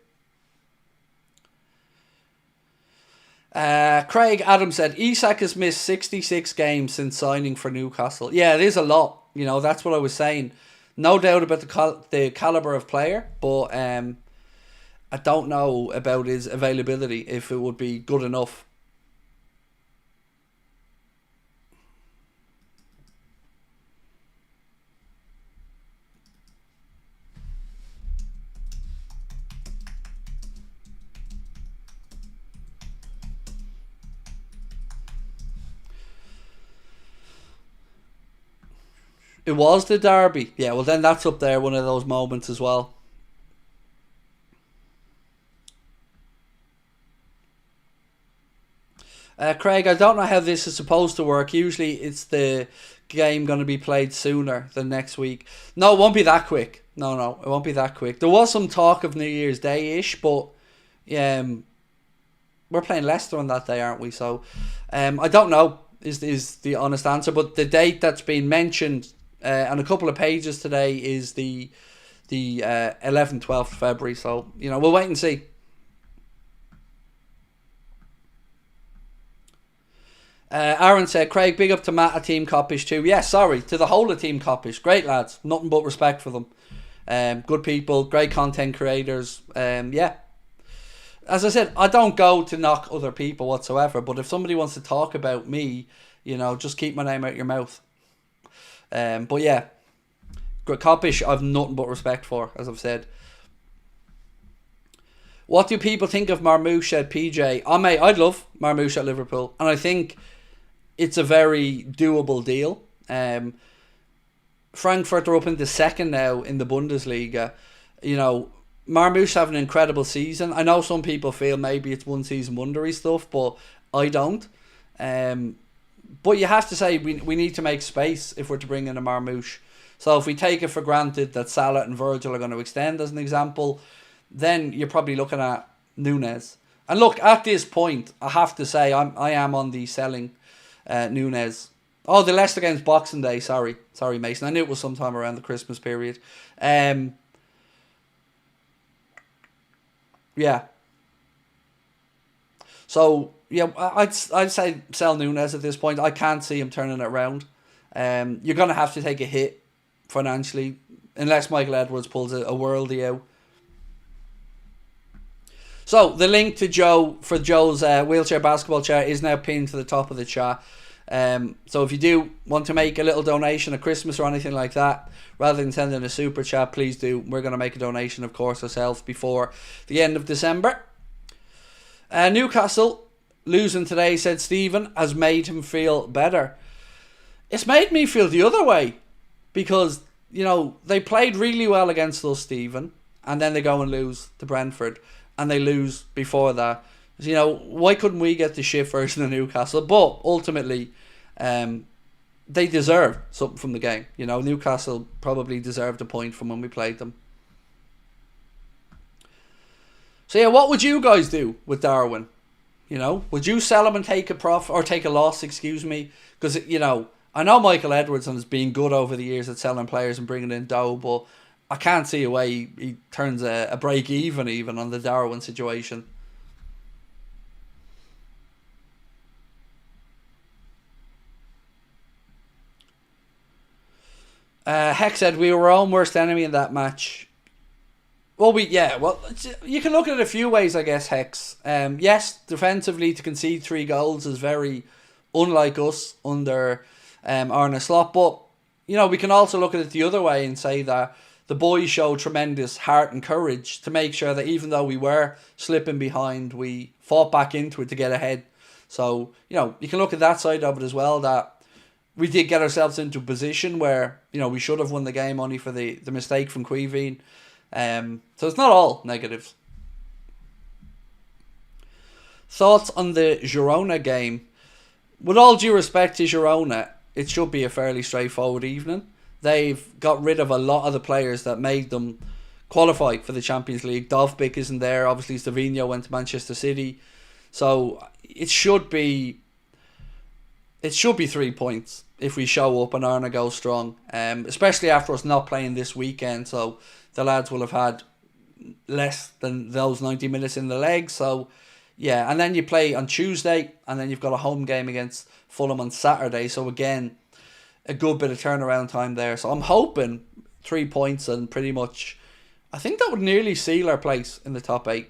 Craig Adams said Isak has missed 66 games since signing for Newcastle. Yeah, it is a lot. You know, that's what I was saying. No doubt about the calibre of player, but I don't know about his availability, if it would be good enough. It was the derby. Yeah, well then that's up there, one of those moments as well. Craig, I don't know how this is supposed to work. Usually it's the game going to be played sooner than next week. No, it won't be that quick. No, it won't be that quick. There was some talk of New Year's Day-ish, but we're playing Leicester on that day, aren't we? So I don't know is the honest answer, but the date that's been mentioned on a couple of pages today is the 11th, 12th February. So, you know, we'll wait and see. Aaron said, Craig, big up to Matt at Team Coppish too. Yeah, sorry, to the whole of Team Coppish. Great lads. Nothing but respect for them. Good people, great content creators. Yeah. As I said, I don't go to knock other people whatsoever, but if somebody wants to talk about me, you know, just keep my name out your mouth. But yeah, Coppish I've nothing but respect for, as I've said. What do people think of Marmoush at PJ? Oh mate, I'd love Marmoush at Liverpool, and I think it's a very doable deal. Frankfurt are up into second now in the Bundesliga. You know, Marmoush having an incredible season. I know some people feel maybe it's one season wondery stuff, but I don't. But you have to say we need to make space if we're to bring in a Marmoush. So if we take it for granted that Salah and Virgil are going to extend as an example, then you're probably looking at Nunez. And look, at this point, I have to say I am on the selling Nunez. Oh, the Leicester game's Boxing Day. Sorry, Mason. I knew it was sometime around the Christmas period. Yeah. So yeah, I'd say sell Nunez at this point. I can't see him turning it around. You're gonna have to take a hit financially, unless Michael Edwards pulls a worldie out. So the link to Joe's wheelchair basketball chair is now pinned to the top of the chat. So if you do want to make a little donation at Christmas or anything like that, rather than sending a super chat, please do. We're going to make a donation, of course, ourselves before the end of December. Newcastle losing today, said Stephen, has made him feel better. It's made me feel the other way, because, you know, they played really well against us, Stephen, and then they go and lose to Brentford, and they lose before that. You know, why couldn't we get the shit version of Newcastle? But ultimately, they deserve something from the game. You know, Newcastle probably deserved a point from when we played them. So yeah, what would you guys do with Darwin? You know, would you sell him and take a profit or take a loss? Excuse me, because you know I know Michael Edwardson has been good over the years at selling players and bringing in dough, but I can't see a way he turns a break even on the Darwin situation. Heck said we were our own worst enemy in that match. Well, you can look at it a few ways, I guess, Hex. Yes, defensively, to concede 3 goals is very unlike us under Arne Slot, but, you know, we can also look at it the other way and say that the boys showed tremendous heart and courage to make sure that even though we were slipping behind, we fought back into it to get ahead. So, you know, you can look at that side of it as well, that we did get ourselves into a position where, you know, we should have won the game only for the mistake from Queeveen. So it's not all negatives. Thoughts on the Girona game? With all due respect to Girona, it should be a fairly straightforward evening. They've got rid of a lot of the players that made them qualify for the Champions League. Dovbyk isn't there. Obviously, Savinho went to Manchester City. So it should be 3 points if we show up and Arna goes strong. Especially after us not playing this weekend. So the lads will have had less than those 90 minutes in the leg. So, yeah. And then you play on Tuesday. And then you've got a home game against Fulham on Saturday. So, again, a good bit of turnaround time there. So, I'm hoping 3 points and pretty much... I think that would nearly seal our place in the top 8.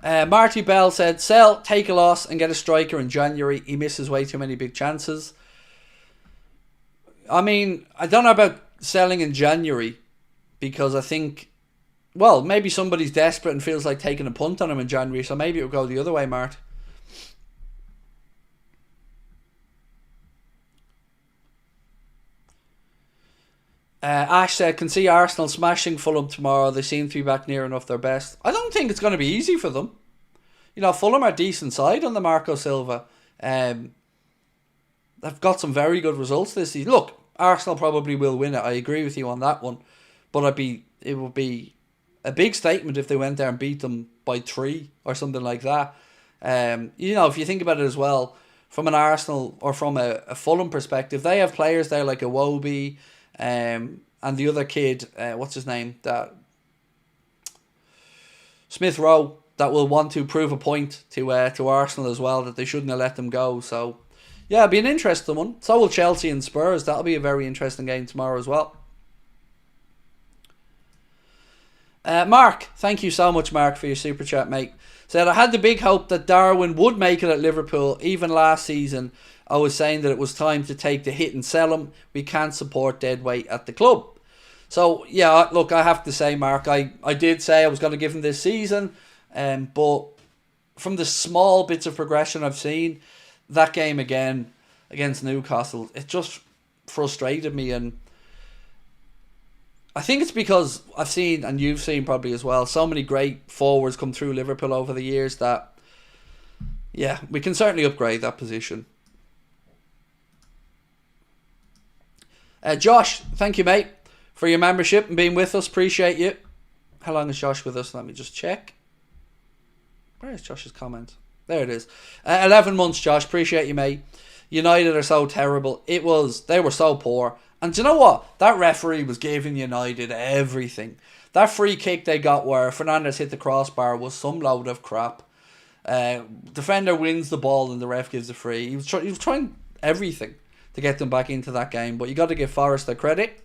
Marty Bell said, sell, take a loss and get a striker in January. He misses way too many big chances. I mean, I don't know about selling in January because I think, well, maybe somebody's desperate and feels like taking a punt on him in January, so maybe it will go the other way, Mart. Ash said, can see Arsenal smashing Fulham tomorrow. They seem to be back near enough their best. I don't think it's going to be easy for them. You know, Fulham are a decent side on the Marco Silva. They've got some very good results this season. Look, Arsenal probably will win it. I agree with you on that one. But it would be a big statement if they went there and beat them by 3 or something like that. You know, if you think about it as well, from an Arsenal or from a Fulham perspective, they have players there like Iwobi, and the other kid, what's his name? That Smith Rowe, that will want to prove a point to Arsenal as well, that they shouldn't have let them go. So, yeah, it'll be an interesting one. So will Chelsea and Spurs. That'll be a very interesting game tomorrow as well. Mark, thank you so much, Mark, for your super chat, mate. Said, I had the big hope that Darwin would make it at Liverpool. Even last season, I was saying that it was time to take the hit and sell him. We can't support dead weight at the club. So, yeah, look, I have to say, Mark, I did say I was going to give him this season. But from the small bits of progression I've seen, that game again against Newcastle, it just frustrated me. And I think it's because I've seen, and you've seen probably as well, so many great forwards come through Liverpool over the years that, yeah, we can certainly upgrade that position. Josh, thank you, mate, for your membership and being with us. Appreciate you. How long is Josh with us? Let me just check. Where is Josh's comment? There it is. 11 months, Josh. Appreciate you, mate. United are so terrible. They were so poor. And do you know what? That referee was giving United everything. That free kick they got where Fernandes hit the crossbar was some load of crap. Defender wins the ball and the ref gives a free. He was trying everything to get them back into that game. But you got to give Forrest their credit.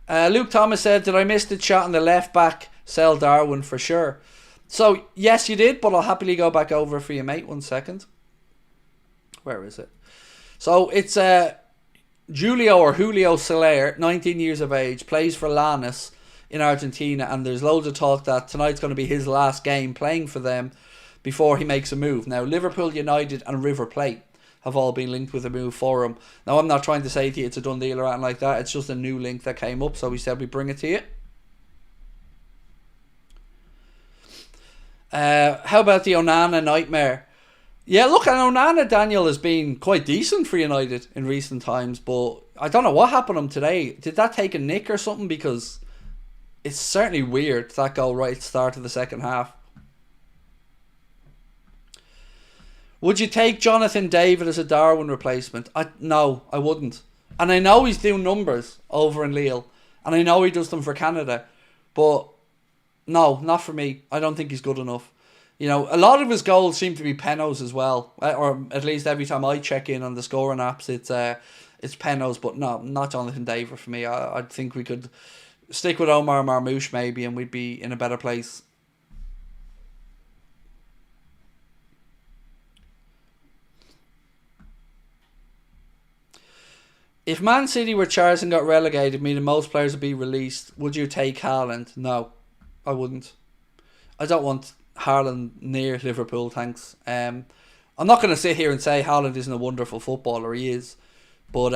Luke Thomas said, did I miss the chat on the left back? Sell Darwin for sure. So, yes, you did, but I'll happily go back over for you, mate. 1 second. Where is it? So, it's Julio Soler, 19 years of age, plays for Lanús in Argentina, and there's loads of talk that tonight's going to be his last game playing for them before he makes a move. Now, Liverpool, United and River Plate have all been linked with a move for him. Now, I'm not trying to say to you it's a done deal or anything like that. It's just a new link that came up, so we said we'd bring it to you. How about the Onana nightmare? Yeah, look, I know Nana Daniel has been quite decent for United in recent times, but I don't know what happened to him today. Did that take a nick or something? Because it's certainly weird, that goal right at the start of the second half. Would you take Jonathan David as a Darwin replacement? No, I wouldn't. And I know he's doing numbers over in Lille. And I know he does them for Canada. But no, not for me. I don't think he's good enough. You know, a lot of his goals seem to be penos as well. Or at least every time I check in on the scoring apps, it's penos. But no, not Jonathan David for me. I think we could stick with Omar Marmoush maybe, and we'd be in a better place. If Man City were Charles and got relegated, meaning most players would be released, would you take Haaland? No, I wouldn't. I don't want Haaland near Liverpool, thanks. I'm not going to sit here and say Haaland isn't a wonderful footballer, he is. But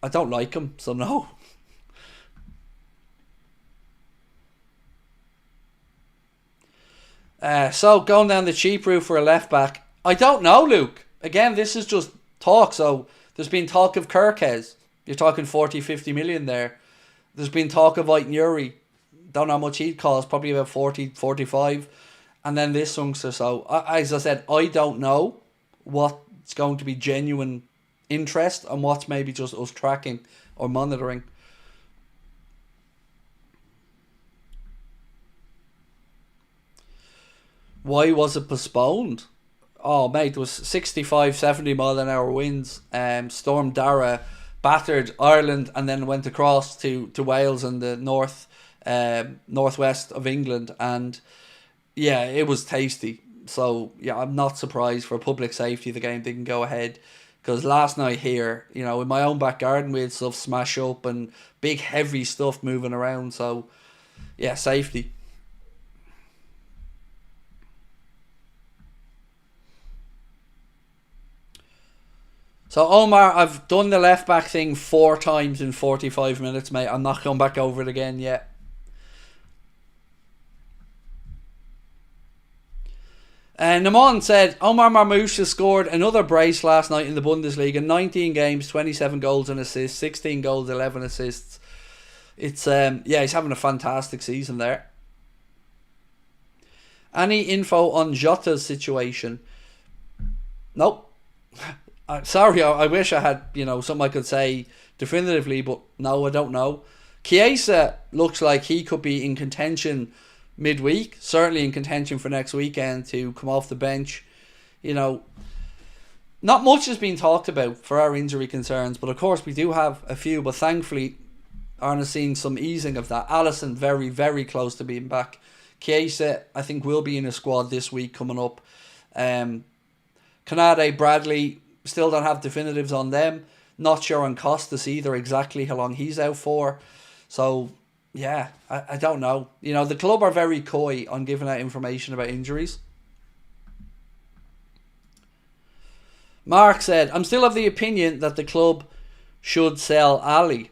I don't like him, so no. So going down the cheap route for a left back, I don't know, Luke. Again, this is just talk, so there's been talk of Kirkes. You're talking 40, 50 million there. There's been talk of Aït-Nouri. Don't know how much he'd cost. Probably about 40, 45. And then this youngster. So, as I said, I don't know what's going to be genuine interest and what's maybe just us tracking or monitoring. Why was it postponed? Oh, mate, it was 65, 70 mile an hour winds. Storm Darragh battered Ireland and then went across to Wales and the northwest of England. And yeah, it was tasty. So yeah, I'm not surprised for public safety the game didn't go ahead. Because last night here, you know, in my own back garden we had stuff smash up and big heavy stuff moving around. So yeah, safety. So, Omar, I've done the left back thing 4 times in 45 minutes, mate. I'm not going back over it again yet. Naman said, Omar Marmoush has scored another brace last night in the Bundesliga. 19 games, 27 goals and assists, 16 goals, 11 assists. It's, yeah, he's having a fantastic season there. Any info on Jota's situation? Nope. Sorry, I wish I had, you know, something I could say definitively, but no, I don't know. Chiesa looks like he could be in contention midweek, certainly in contention for next weekend to come off the bench. You know, not much has been talked about for our injury concerns, but of course we do have a few, but thankfully Arna's seeing some easing of that. Alisson very, very close to being back. Chiesa, I think, will be in a squad this week coming up. Kanade, Bradley, still don't have definitives on them. Not sure on Costas either exactly how long he's out for. So, yeah, I don't know. You know, the club are very coy on giving out information about injuries. Mark said, I'm still of the opinion that the club should sell Ali.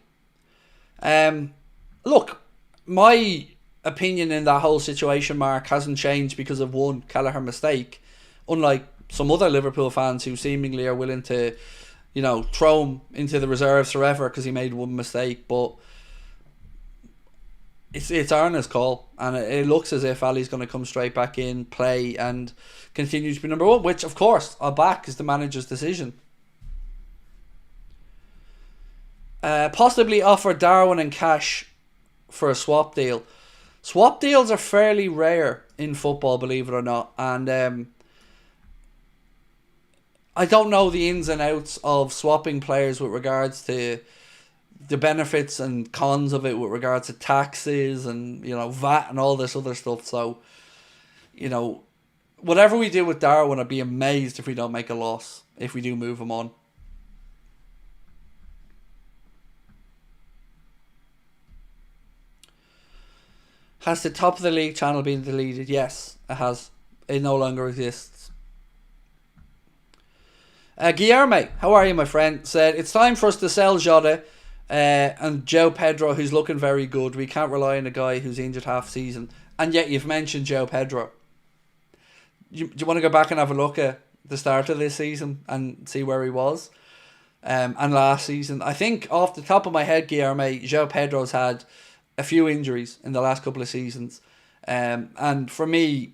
Look, my opinion in that whole situation, Mark, hasn't changed because of one Callagher mistake. Unlike some other Liverpool fans who seemingly are willing to, you know, throw him into the reserves forever because he made one mistake. But it's Arna's call, and it looks as if Ali's going to come straight back in, play, and continue to be number one, which, of course, I'll back is the manager's decision. Possibly offer Darwin and cash for a swap deal. Swap deals are fairly rare in football, believe it or not, and I don't know the ins and outs of swapping players with regards to the benefits and cons of it with regards to taxes and, you know, VAT and all this other stuff. So, you know, whatever we do with Darwin, I'd be amazed if we don't make a loss if we do move him on. Has the top of the league channel been deleted? Yes, it has. It no longer exists. Guillermo, how are you, my friend? Said, it's time for us to sell Jota and Joe Pedro, who's looking very good. We can't rely on a guy who's injured half season. And yet you've mentioned Joe Pedro. Do you want to go back and have a look at the start of this season and see where he was. And last season, I think off the top of my head, Guilherme, João Pedro's had a few injuries in the last couple of seasons. And for me,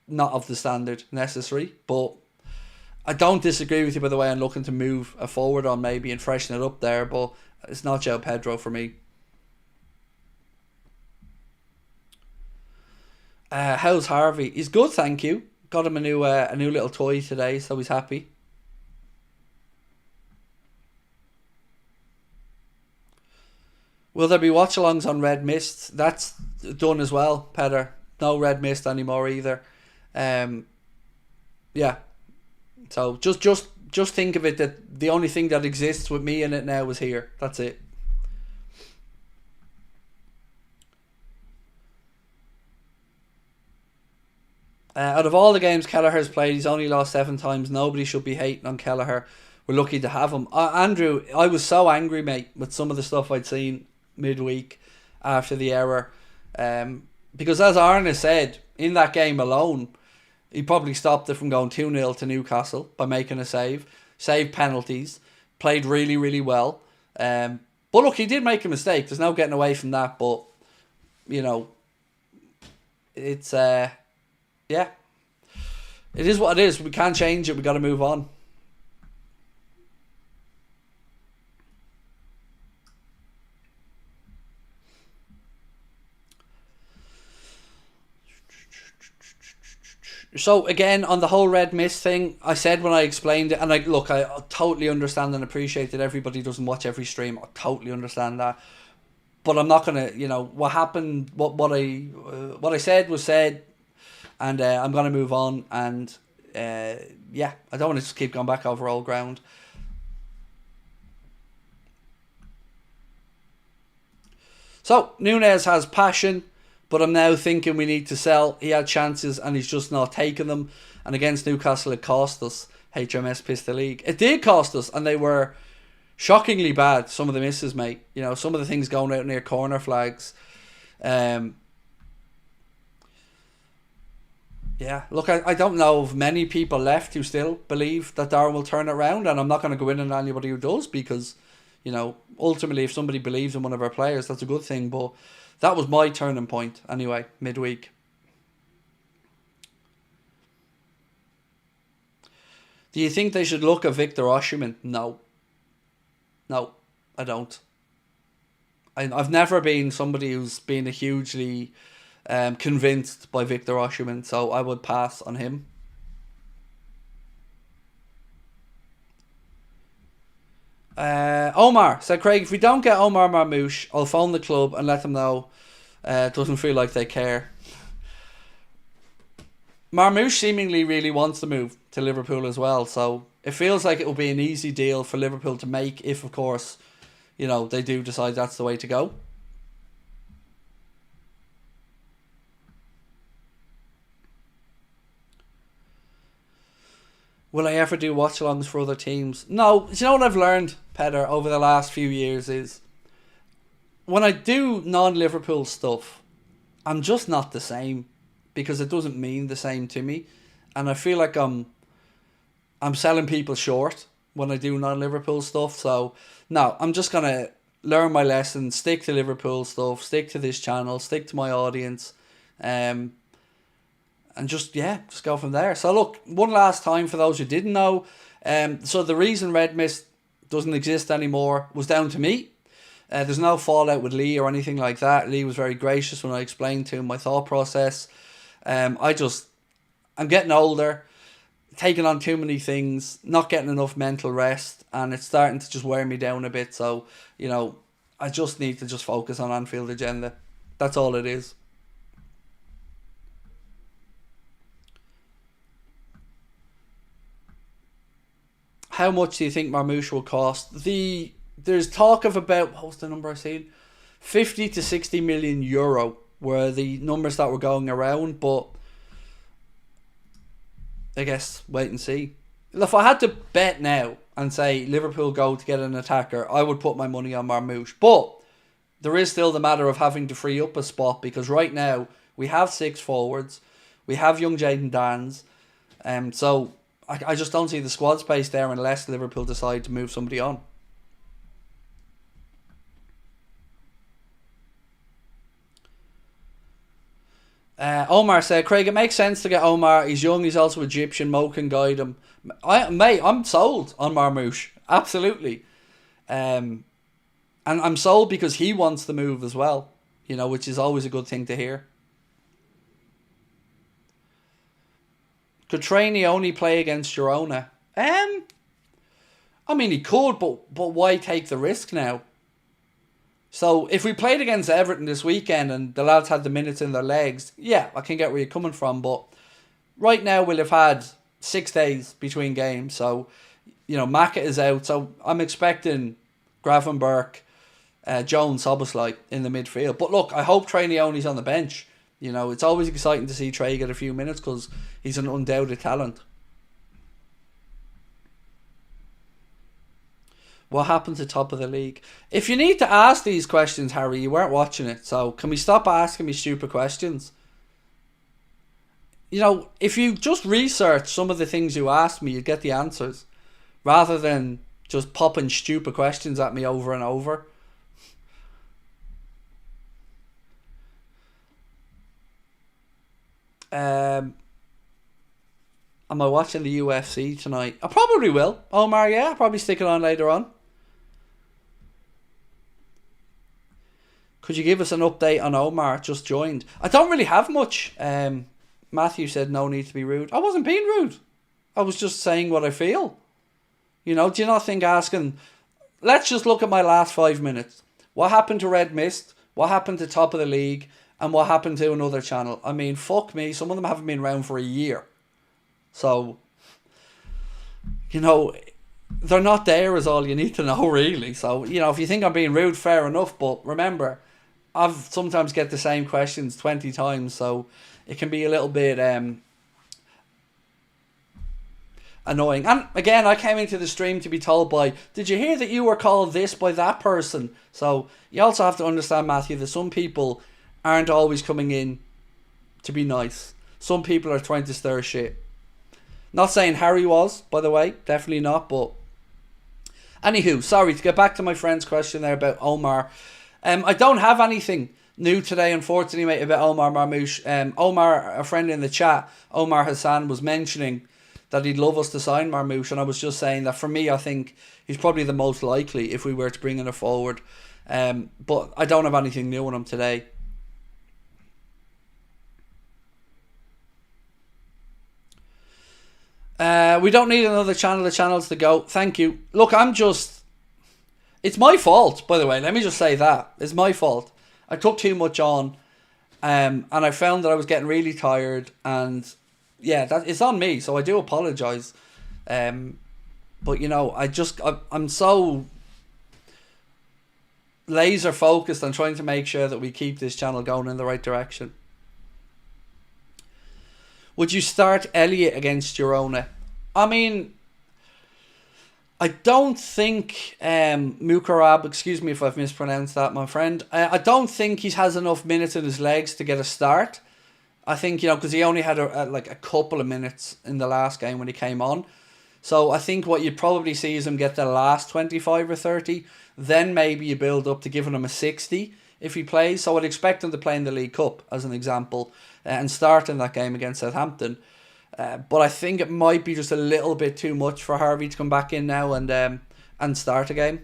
not of the standard necessary, but I don't disagree with you, by the way, I'm looking to move a forward on maybe and freshen it up there, but it's not João Pedro for me. How's Harvey? He's good, thank you. Got him a new little toy today, so he's happy. Will there be watch-alongs on Red Mist? That's done as well, Peter. No Red Mist anymore either. Yeah. So just think of it that the only thing that exists with me in it now is here. That's it. Out of all the games Kelleher's played, he's only lost 7 times. Nobody should be hating on Kelleher. We're lucky to have him. Andrew, I was so angry, mate, with some of the stuff I'd seen midweek after the error. Because as Arne said, in that game alone, he probably stopped it from going 2-0 to Newcastle by making a save. Saved penalties. Played really, really well. But look, he did make a mistake. There's no getting away from that. But, you know, it's... yeah. It is what it is. We can't change it. We got to move on. So again, on the whole Red Mist thing, I said when I explained it, and I totally understand and appreciate that everybody doesn't watch every stream. I totally understand that, but I'm not gonna, what happened. What I said was said, and I'm gonna move on. And yeah, I don't want to just keep going back over old ground. So Nunez has passion. But I'm now thinking we need to sell. He had chances and he's just not taking them. And against Newcastle, it cost us. HMS pissed the league. It did cost us, and they were shockingly bad. Some of the misses, mate. Some of the things going out near corner flags. Yeah, look, I don't know of many people left who still believe that Darwin will turn it around. And I'm not going to go in on anybody who does, because, ultimately, if somebody believes in one of our players, that's a good thing. But that was my turning point, anyway, midweek. Do you think they should look at Victor Osimhen? No. No, I don't. I've never been somebody who's been a hugely convinced by Victor Osimhen, so I would pass on him. Omar said, Craig, if we don't get Omar Marmoush, I'll phone the club and let them know it doesn't feel like they care. Marmoush seemingly really wants to move to Liverpool as well, so it feels like it will be an easy deal for Liverpool to make if, of course, they do decide that's the way to go. Will I ever do watch-alongs for other teams? No. Do you know what I've learned, Peter, over the last few years is when I do non-Liverpool stuff, I'm just not the same, because it doesn't mean the same to me. And I feel like I'm selling people short when I do non-Liverpool stuff. So, no, I'm just going to learn my lesson, stick to Liverpool stuff, stick to this channel, stick to my audience. And just go from there. So look, one last time for those who didn't know. So the reason Red Mist doesn't exist anymore was down to me. There's no fallout with Lee or anything like that. Lee was very gracious when I explained to him my thought process. I'm getting older, taking on too many things, not getting enough mental rest, and it's starting to just wear me down a bit. So, I just need to focus on Anfield Agenda. That's all it is. How much do you think Marmoush will cost? There's talk of about, what was the number I seen? 50 to 60 million euro were the numbers that were going around, but I guess wait and see. If I had to bet now and say Liverpool go to get an attacker, I would put my money on Marmoush. But there is still the matter of having to free up a spot, because right now we have 6 forwards, we have young Jaden Dans, so I just don't see the squad space there unless Liverpool decide to move somebody on. Omar said, Craig, it makes sense to get Omar. He's young, he's also Egyptian. Mo can guide him. I'm sold on Marmoush. Absolutely. And I'm sold because he wants the move as well, which is always a good thing to hear. Could Trainee only play against Girona? I mean, he could, but why take the risk now? So, if we played against Everton this weekend and the lads had the minutes in their legs, yeah, I can get where you're coming from, but right now we'll have had 6 days between games, so, Maka is out, so I'm expecting Gravenberch, Jones, Szoboszlai in the midfield. But look, I hope Trainee only's on the bench. It's always exciting to see Trey get a few minutes because he's an undoubted talent. What happened to top of the league? If you need to ask these questions, Harry, you weren't watching it. So can we stop asking me stupid questions? If you just research some of the things you asked me, you'd get the answers. Rather than just popping stupid questions at me over and over. Am I watching the UFC tonight? I probably will. Omar, yeah, I'll probably stick it on later on. Could you give us an update on Omar? Just joined. I don't really have much. Matthew said no need to be rude. I wasn't being rude. I was just saying what I feel. Do you not think asking... Let's just look at my last 5 minutes. What happened to Red Mist? What happened to Top of the League? And what happened to another channel? I mean, fuck me. Some of them haven't been around for a year. So, they're not there is all you need to know, really. So, if you think I'm being rude, fair enough. But remember, I've sometimes get the same questions 20 times. So, it can be a little bit annoying. And again, I came into the stream to be told did you hear that you were called this by that person? So, you also have to understand, Matthew, that some people aren't always coming in to be nice. Some people are trying to stir shit. Not saying Harry was, by the way. Definitely not, but... Anywho, sorry, to get back to my friend's question there about Omar. I don't have anything new today, unfortunately, mate, about Omar Marmoush. Omar, a friend in the chat, Omar Hassan, was mentioning that he'd love us to sign Marmoush, and I was just saying that for me, I think he's probably the most likely if we were to bring it forward. But I don't have anything new on him today. We don't need another channel. The channel's to go. Thank you. Look, it's my fault, by the way. Let me just say that. It's my fault. I took too much on. And I found that I was getting really tired. And yeah, it's on me. So I do apologise. But, I'm so laser focused on trying to make sure that we keep this channel going in the right direction. Would you start Elliott against Girona? I mean, I don't think Mukarab, excuse me if I've mispronounced that, my friend. I don't think he has enough minutes in his legs to get a start. I think, because he only had a couple of minutes in the last game when he came on. So I think what you'd probably see is him get the last 25 or 30. Then maybe you build up to giving him a 60 if he plays. So I'd expect him to play in the League Cup, as an example, and start in that game against Southampton. But I think it might be just a little bit too much for Harvey to come back in now and start a game.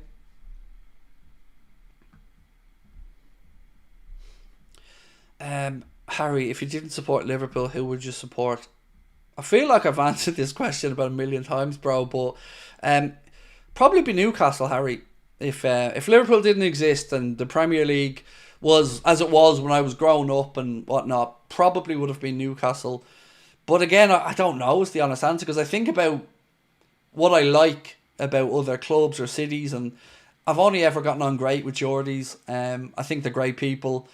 Harry, if you didn't support Liverpool, who would you support? I feel like I've answered this question about 1 million times, bro, but probably be Newcastle, Harry. If Liverpool didn't exist and the Premier League was as it was when I was growing up and whatnot, probably would have been Newcastle. But again, I don't know is the honest answer, because I think about what I like about other clubs or cities, and I've only ever gotten on great with Geordies. I think they're great people.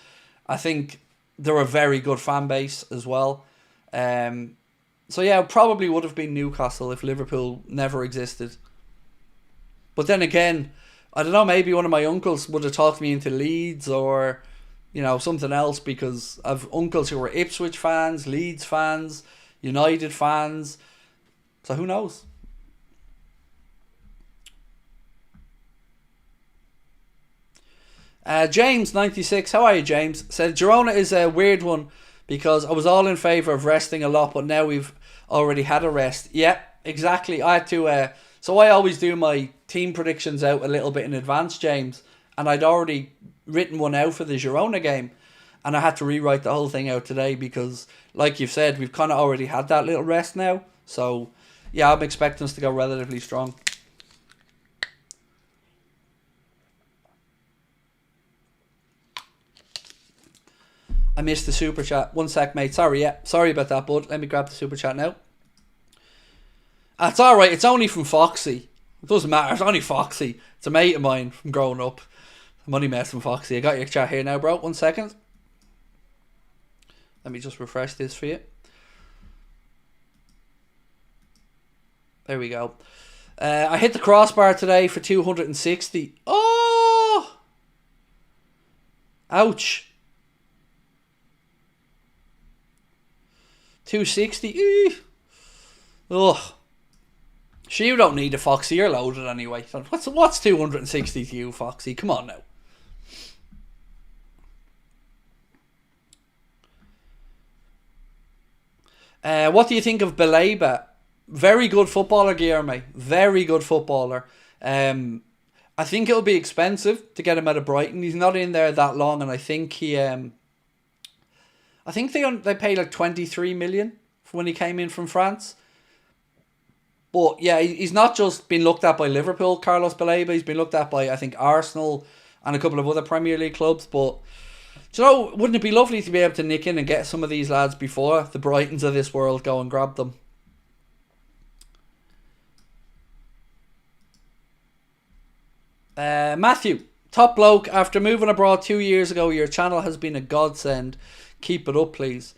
I think they're a very good fan base as well. So yeah, it probably would have been Newcastle if Liverpool never existed. But then again, I don't know, maybe one of my uncles would have talked me into Leeds or, something else, because I've uncles who were Ipswich fans, Leeds fans, United fans. So who knows? James 96, how are you, James? Said Girona is a weird one because I was all in favour of resting a lot, but now we've already had a rest. Yeah, exactly. I had to. So I always do my team predictions out a little bit in advance, James, and I'd already written one out for the Girona game, and I had to rewrite the whole thing out today because, like you've said, we've kind of already had that little rest now. So yeah, I'm expecting us to go relatively strong. I missed the super chat. One sec, mate. Sorry, yeah. Sorry about that, bud. Let me grab the super chat now. It's alright. It's only from Foxy. It doesn't matter. It's only Foxy. It's a mate of mine from growing up. I'm only messing Foxy. I got your chat here now, bro. 1 second. Let me just refresh this for you. There we go. I hit the crossbar today for 260. Oh! Ouch. 260. Ugh. Sure, you don't need a Foxy. You're loaded anyway. What's 260 to you, Foxy? Come on now. What do you think of Baleba? Very good footballer, Guillermo. Very good footballer. I think it'll be expensive to get him out of Brighton. He's not in there that long, and I think he. I think they paid like 23 million for when he came in from France. But yeah, he's not just been looked at by Liverpool, Carlos Baleba. He's been looked at by, I think, Arsenal and a couple of other Premier League clubs. But, you know, wouldn't it be lovely to be able to nick in and get some of these lads before the Brightons of this world go and grab them? Matthew, top bloke. After moving abroad 2 years ago, your channel has been a godsend. Keep it up, please.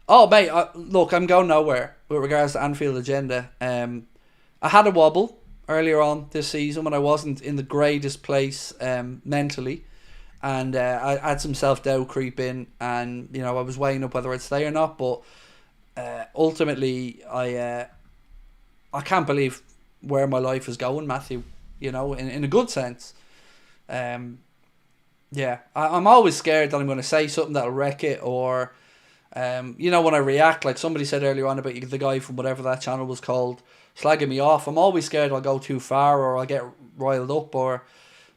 Oh, mate, look, I'm going nowhere with regards to Anfield Agenda. I had a wobble earlier on this season when I wasn't in the greatest place mentally. And I had some self-doubt creep in. And, you know, I was weighing up whether I'd stay or not. But ultimately, I can't believe where my life is going, Matthew. You know, in a good sense. Yeah, I'm always scared that I'm going to say something that'll wreck it, or, you know, when I react, like somebody said earlier on about the guy from whatever that channel was called, slagging me off. I'm always scared I'll go too far or I'll get riled up, or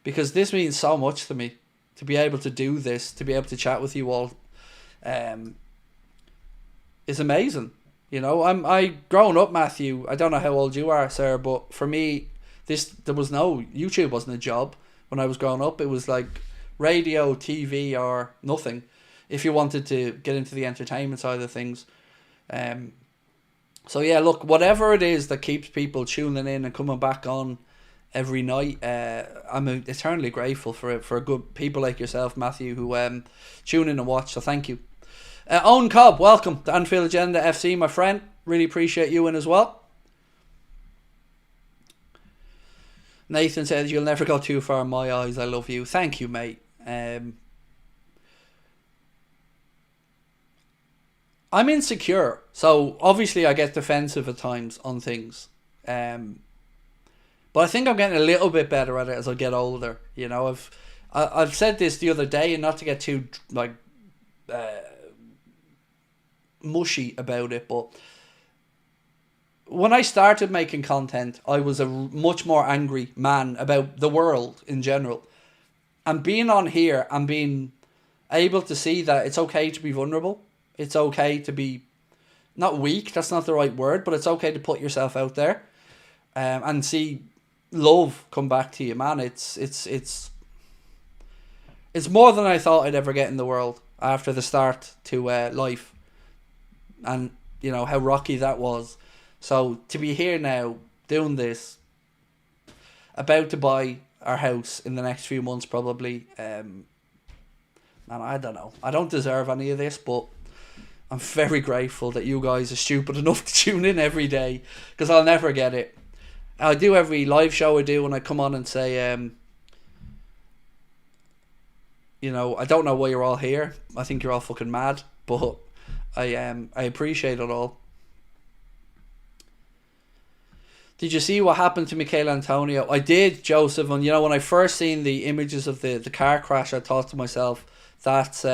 because this means so much to me to be able to do this, to be able to chat with you all, is amazing. You know, I growing up, Matthew. I don't know how old you are, sir, but for me, YouTube wasn't a job when I was growing up. It was like radio, TV, or nothing if you wanted to get into the entertainment side of things. So yeah, look, whatever it is that keeps people tuning in and coming back on every night, I'm eternally grateful for it, for good people like yourself, Matthew, who tune in and watch, so thank you. Owen Cobb, welcome to Anfield Agenda FC, my friend. Really appreciate you in as well. Nathan says, you'll never go too far in my eyes. I love you. Thank you, mate. I'm insecure, so obviously I get defensive at times on things. But I think I'm getting a little bit better at it as I get older. You know, I've said this the other day, and not to get too mushy about it, but when I started making content, I was a much more angry man about the world in general. And being on here and being able to see that it's okay to be vulnerable. It's okay to be not weak, that's not the right word, but it's okay to put yourself out there and see love come back to you, man. It's more than I thought I'd ever get in the world after the start to life. And, you know, how rocky that was. So to be here now, doing this, about to buy our house in the next few months probably, man, I don't know. I don't deserve any of this, but I'm very grateful that you guys are stupid enough to tune in every day, because I'll never get it. I do every live show I do when I come on and say, you know, I don't know why you're all here. I think you're all fucking mad, but I appreciate it all. Did you see what happened to Michail Antonio? I did, Joseph. And when I first seen the images of the car crash, I thought to myself, that's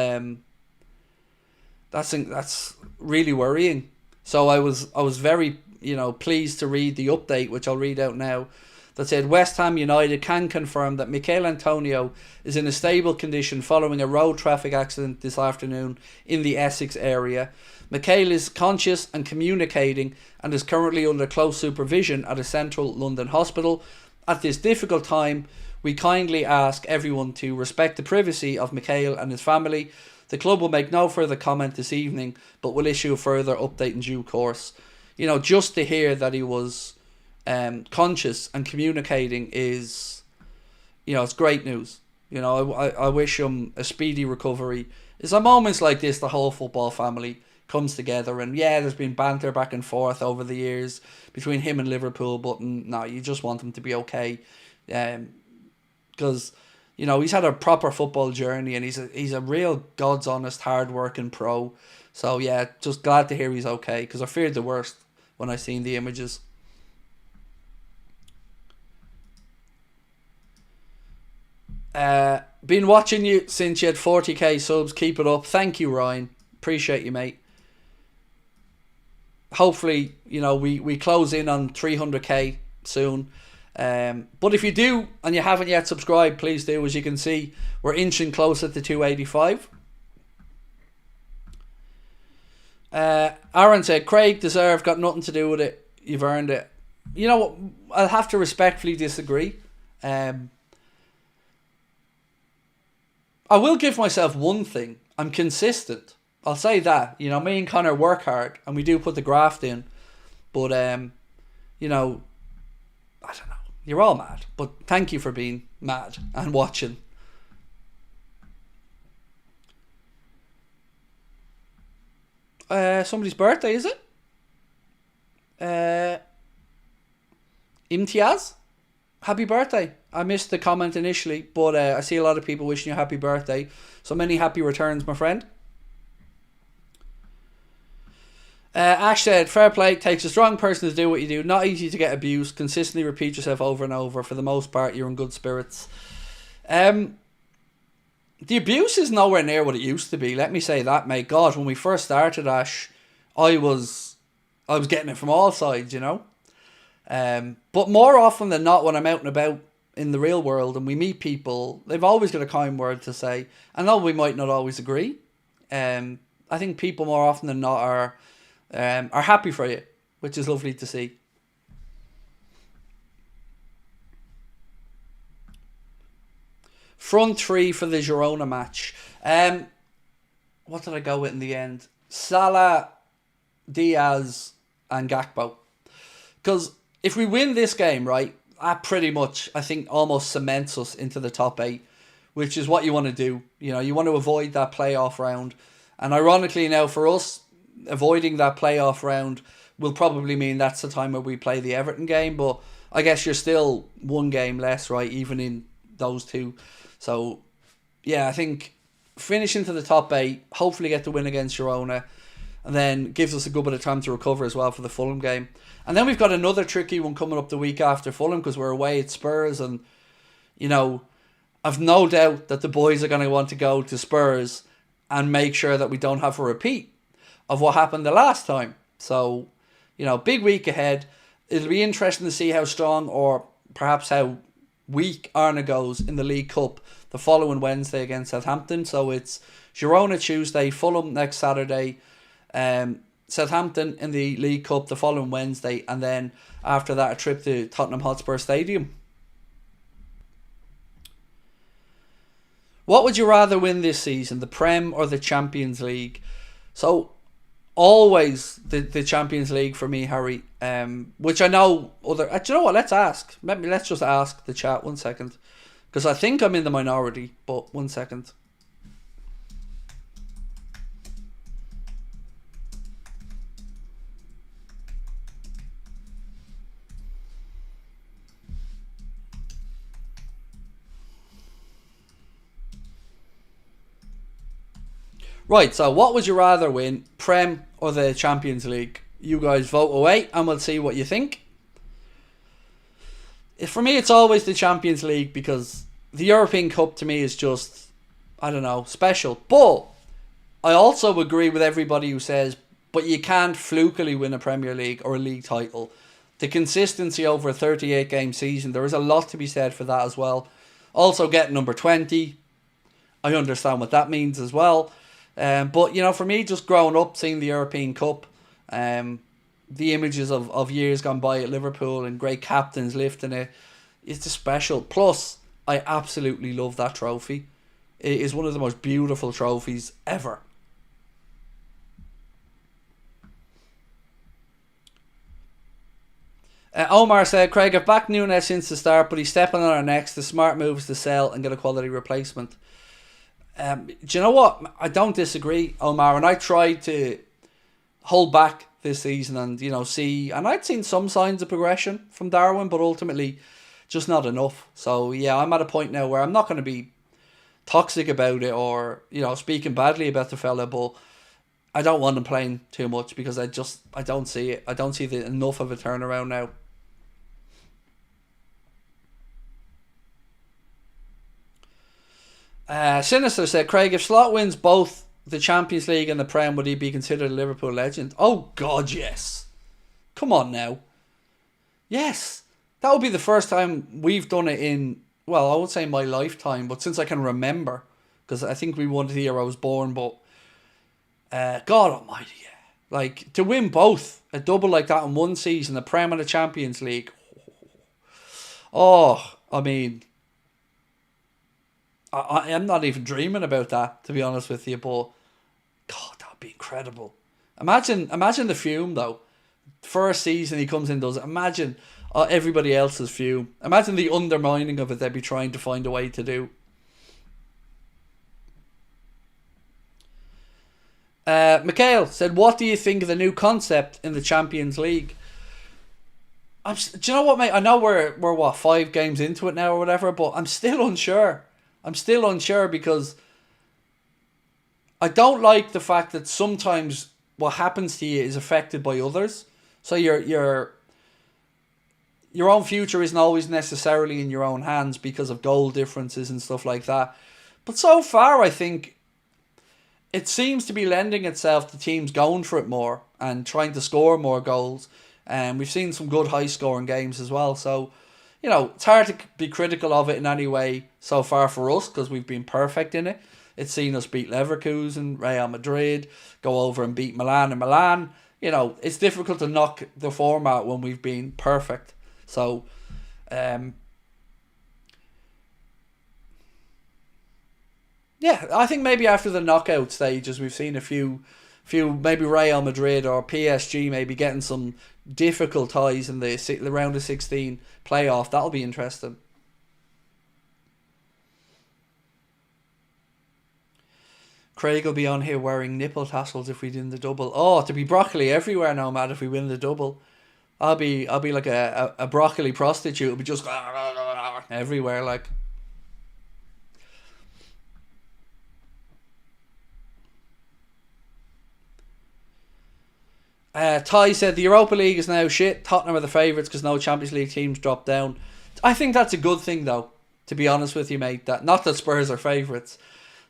really worrying. So I was very pleased to read the update, which I'll read out now, that said West Ham United can confirm that Michail Antonio is in a stable condition following a road traffic accident this afternoon in the Essex area. Michail is conscious and communicating and is currently under close supervision at a central London hospital. At this difficult time, we kindly ask everyone to respect the privacy of Michail and his family. The club will make no further comment this evening, but will issue a further update in due course. Just to hear that he was conscious and communicating is, it's great news. I wish him a speedy recovery. It's at moments like this the whole football family comes together, and there's been banter back and forth over the years between him and Liverpool, but no, you just want him to be okay, because he's had a proper football journey, and he's a real God's honest hard working pro. So just glad to hear he's okay, because I feared the worst when I seen the images. Been watching you since you had 40k subs. Keep it up. Thank you, Ryan. Appreciate you, mate. Hopefully, we close in on 300k soon. But if you do and you haven't yet subscribed, please do. As you can see, we're inching closer to 285. Aaron said, Craig deserved, got nothing to do with it. You've earned it. You know what? I'll have to respectfully disagree. I will give myself one thing. I'm consistent. I'll say that. Me and Connor work hard and we do put the graft in. But, I don't know. You're all mad. But thank you for being mad and watching. Somebody's birthday, is it? Imtiaz? Happy birthday. I missed the comment initially, but I see a lot of people wishing you happy birthday. So many happy returns, my friend. Ash said, fair play, takes a strong person to do what you do. Not easy to get abused. Consistently repeat yourself over and over. For the most part, you're in good spirits. The abuse is nowhere near what it used to be. Let me say that, mate. God, when we first started, Ash, I was getting it from all sides, But more often than not, when I'm out and about in the real world and we meet people, they've always got a kind word to say. I know we might not always agree. I think people more often than not are happy for you, which is lovely to see. Front three for the Girona match. What did I go with in the end? Salah, Diaz, and Gakpo. Because if we win this game, right, that pretty much, I think, almost cements us into the top 8, which is what you want to do. You want to avoid that playoff round. And ironically now for us, avoiding that playoff round will probably mean that's the time where we play the Everton game. But I guess you're still one game less, right, even in those two. So, I think finishing to the top 8, hopefully get the win against Girona, and then gives us a good bit of time to recover as well for the Fulham game. And then we've got another tricky one coming up the week after Fulham because we're away at Spurs. And, I've no doubt that the boys are going to want to go to Spurs and make sure that we don't have a repeat of what happened the last time. So, big week ahead. It'll be interesting to see how strong or perhaps how weak Arna goes in the League Cup the following Wednesday against Southampton. So it's Girona Tuesday, Fulham next Saturday, Southampton in the League Cup the following Wednesday, and then after that a trip to Tottenham Hotspur Stadium. What would you rather win this season, the Prem or the Champions League? So always the Champions League for me, Harry. Which I know other. Do you know what? Let's ask. Maybe let's just ask the chat 1 second, because I think I'm in the minority. But 1 second. Right, so what would you rather win, Prem or the Champions League? You guys vote away and we'll see what you think. For me, it's always the Champions League, because the European Cup to me is just, I don't know, special. But I also agree with everybody who says, but you can't flukily win a Premier League or a league title. The consistency over a 38 game season, there is a lot to be said for that as well. Also getting number 20, I understand what that means as well. But, you know, for me, just growing up, seeing the European Cup, the images of years gone by at Liverpool and great captains lifting it, it's just special. Plus, I absolutely love that trophy. It is one of the most beautiful trophies ever. Omar said, Craig, I've backed Nunez since the start, but he's stepping on our necks. The smart move is to sell and get a quality replacement. Do you know what? I don't disagree, Omar. And I tried to hold back this season and, you know, see. And I'd seen some signs of progression from Darwin, but ultimately just not enough. So, yeah, I'm at a point now where I'm not going to be toxic about it or, you know, speaking badly about the fella, but I don't want him playing too much because I don't see it. I don't see enough of a turnaround now. Sinister said, Craig, if Slot wins both the Champions League and the Prem, would he be considered a Liverpool legend? Oh, God, yes. Come on now. Yes. That would be the first time we've done it in, well, I would say my lifetime, but since I can remember, because I think we won the year I was born, but God almighty, yeah. Like, to win both, a double like that in one season, the Prem and the Champions League. Oh, I mean, I am not even dreaming about that, to be honest with you, but God, that would be incredible. Imagine the fume, though. First season he comes in and does it. Imagine everybody else's fume. Imagine the undermining of it they'd be trying to find a way to do. Mikhail said, what do you think of the new concept in the Champions League? Do you know what, mate? I know we're what, 5 games into it now or whatever, but I'm still unsure. I'm still unsure because I don't like the fact that sometimes what happens to you is affected by others. So your own future isn't always necessarily in your own hands because of goal differences and stuff like that. But so far, I think it seems to be lending itself to teams going for it more and trying to score more goals. And we've seen some good high-scoring games as well. So, you know, it's hard to be critical of it in any way so far for us because we've been perfect in it. It's seen us beat Leverkusen, Real Madrid, go over and beat Milan and Milan. You know, it's difficult to knock the format when we've been perfect. So, yeah, I think maybe after the knockout stages, we've seen a few maybe Real Madrid or PSG maybe getting some difficult ties in the round of 16 playoff. That'll be interesting. Craig will be on here wearing nipple tassels if we win the double. Oh, to be broccoli everywhere now, Matt, if we win the double. I'll be like a broccoli prostitute. It'll be just everywhere, like. Ty said the Europa League is now shit. Tottenham are the favourites because no Champions League teams drop down. I think that's a good thing, though. To be honest with you, mate, that not that Spurs are favourites,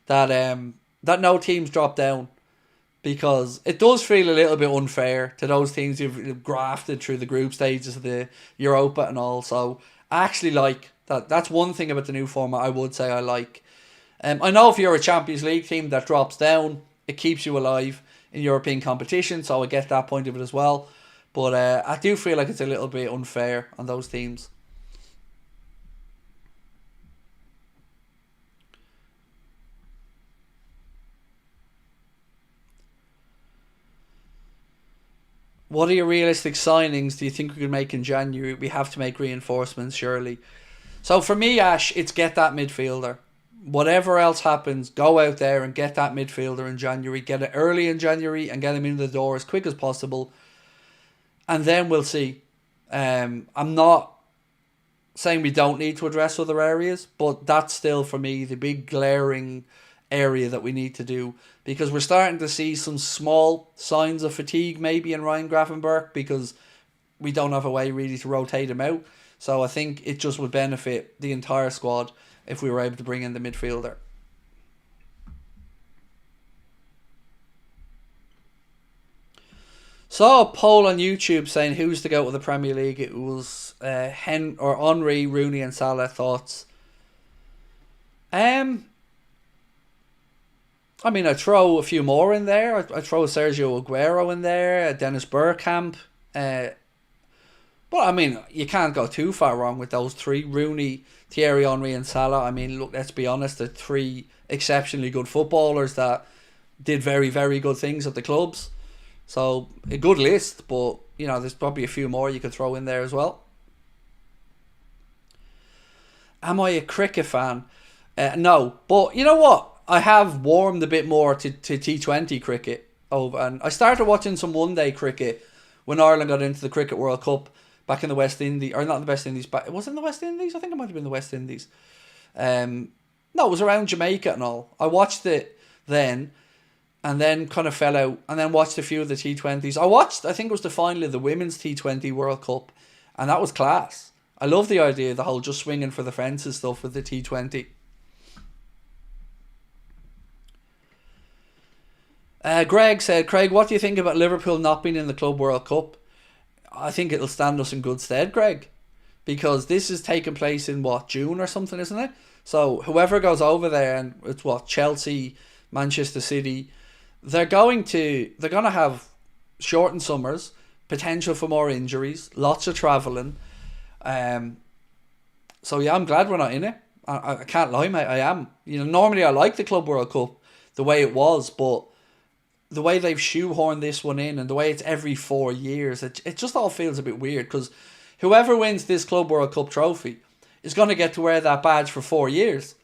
that no teams drop down, because it does feel a little bit unfair to those teams who've grafted through the group stages of the Europa and all. So I actually like that. That's one thing about the new format I would say I like. I know if you're a Champions League team that drops down, it keeps you alive in European competition, so I get that point of it as well. But I do feel like it's a little bit unfair on those teams. What are your realistic signings do you think we could make in January? We have to make reinforcements, surely. So for me, Ash, it's get that midfielder. Whatever else happens, go out there and get that midfielder in January. Get it early in January and get him in the door as quick as possible. And then we'll see. I'm not saying we don't need to address other areas, but that's still, for me, the big glaring area that we need to do. Because we're starting to see some small signs of fatigue maybe in Ryan Gravenberch, because we don't have a way really to rotate him out. So I think it just would benefit the entire squad if we were able to bring in the midfielder. Saw a poll on YouTube saying who's to go to the Premier League. It was Henry, Rooney and Salah. Thoughts? I mean, I'd throw a few more in there. I'd throw Sergio Aguero in there, Dennis Bergkamp. But I mean, you can't go too far wrong with those three: Rooney, Thierry Henry and Salah. I mean, look, let's be honest, they're three exceptionally good footballers that did very, very good things at the clubs. So, a good list, but, you know, there's probably a few more you could throw in there as well. Am I a cricket fan? No, but you know what? I have warmed a bit more to T20 cricket. And I started watching some one-day cricket when Ireland got into the Cricket World Cup back in the West Indies. Or not in the West Indies, but was it in the West Indies? I think it might have been the West Indies. No, it was around Jamaica and all. I watched it then, and then kind of fell out, and then watched a few of the T20s. I think it was the final of the Women's T20 World Cup, and that was class. I love the idea of the whole just swinging for the fences stuff with the T20. Greg said, Craig, what do you think about Liverpool not being in the Club World Cup? I think it'll stand us in good stead, Greg, because this is taking place in, June or something, isn't it? So whoever goes over there, and it's Chelsea, Manchester City, they're going to have shortened summers, potential for more injuries, lots of travelling. So yeah, I'm glad we're not in it. I can't lie, mate. I am. You know, normally I like the Club World Cup the way it was, but the way they've shoehorned this one in and the way it's every 4 years, it just all feels a bit weird, because whoever wins this Club World Cup trophy is going to get to wear that badge for 4 years.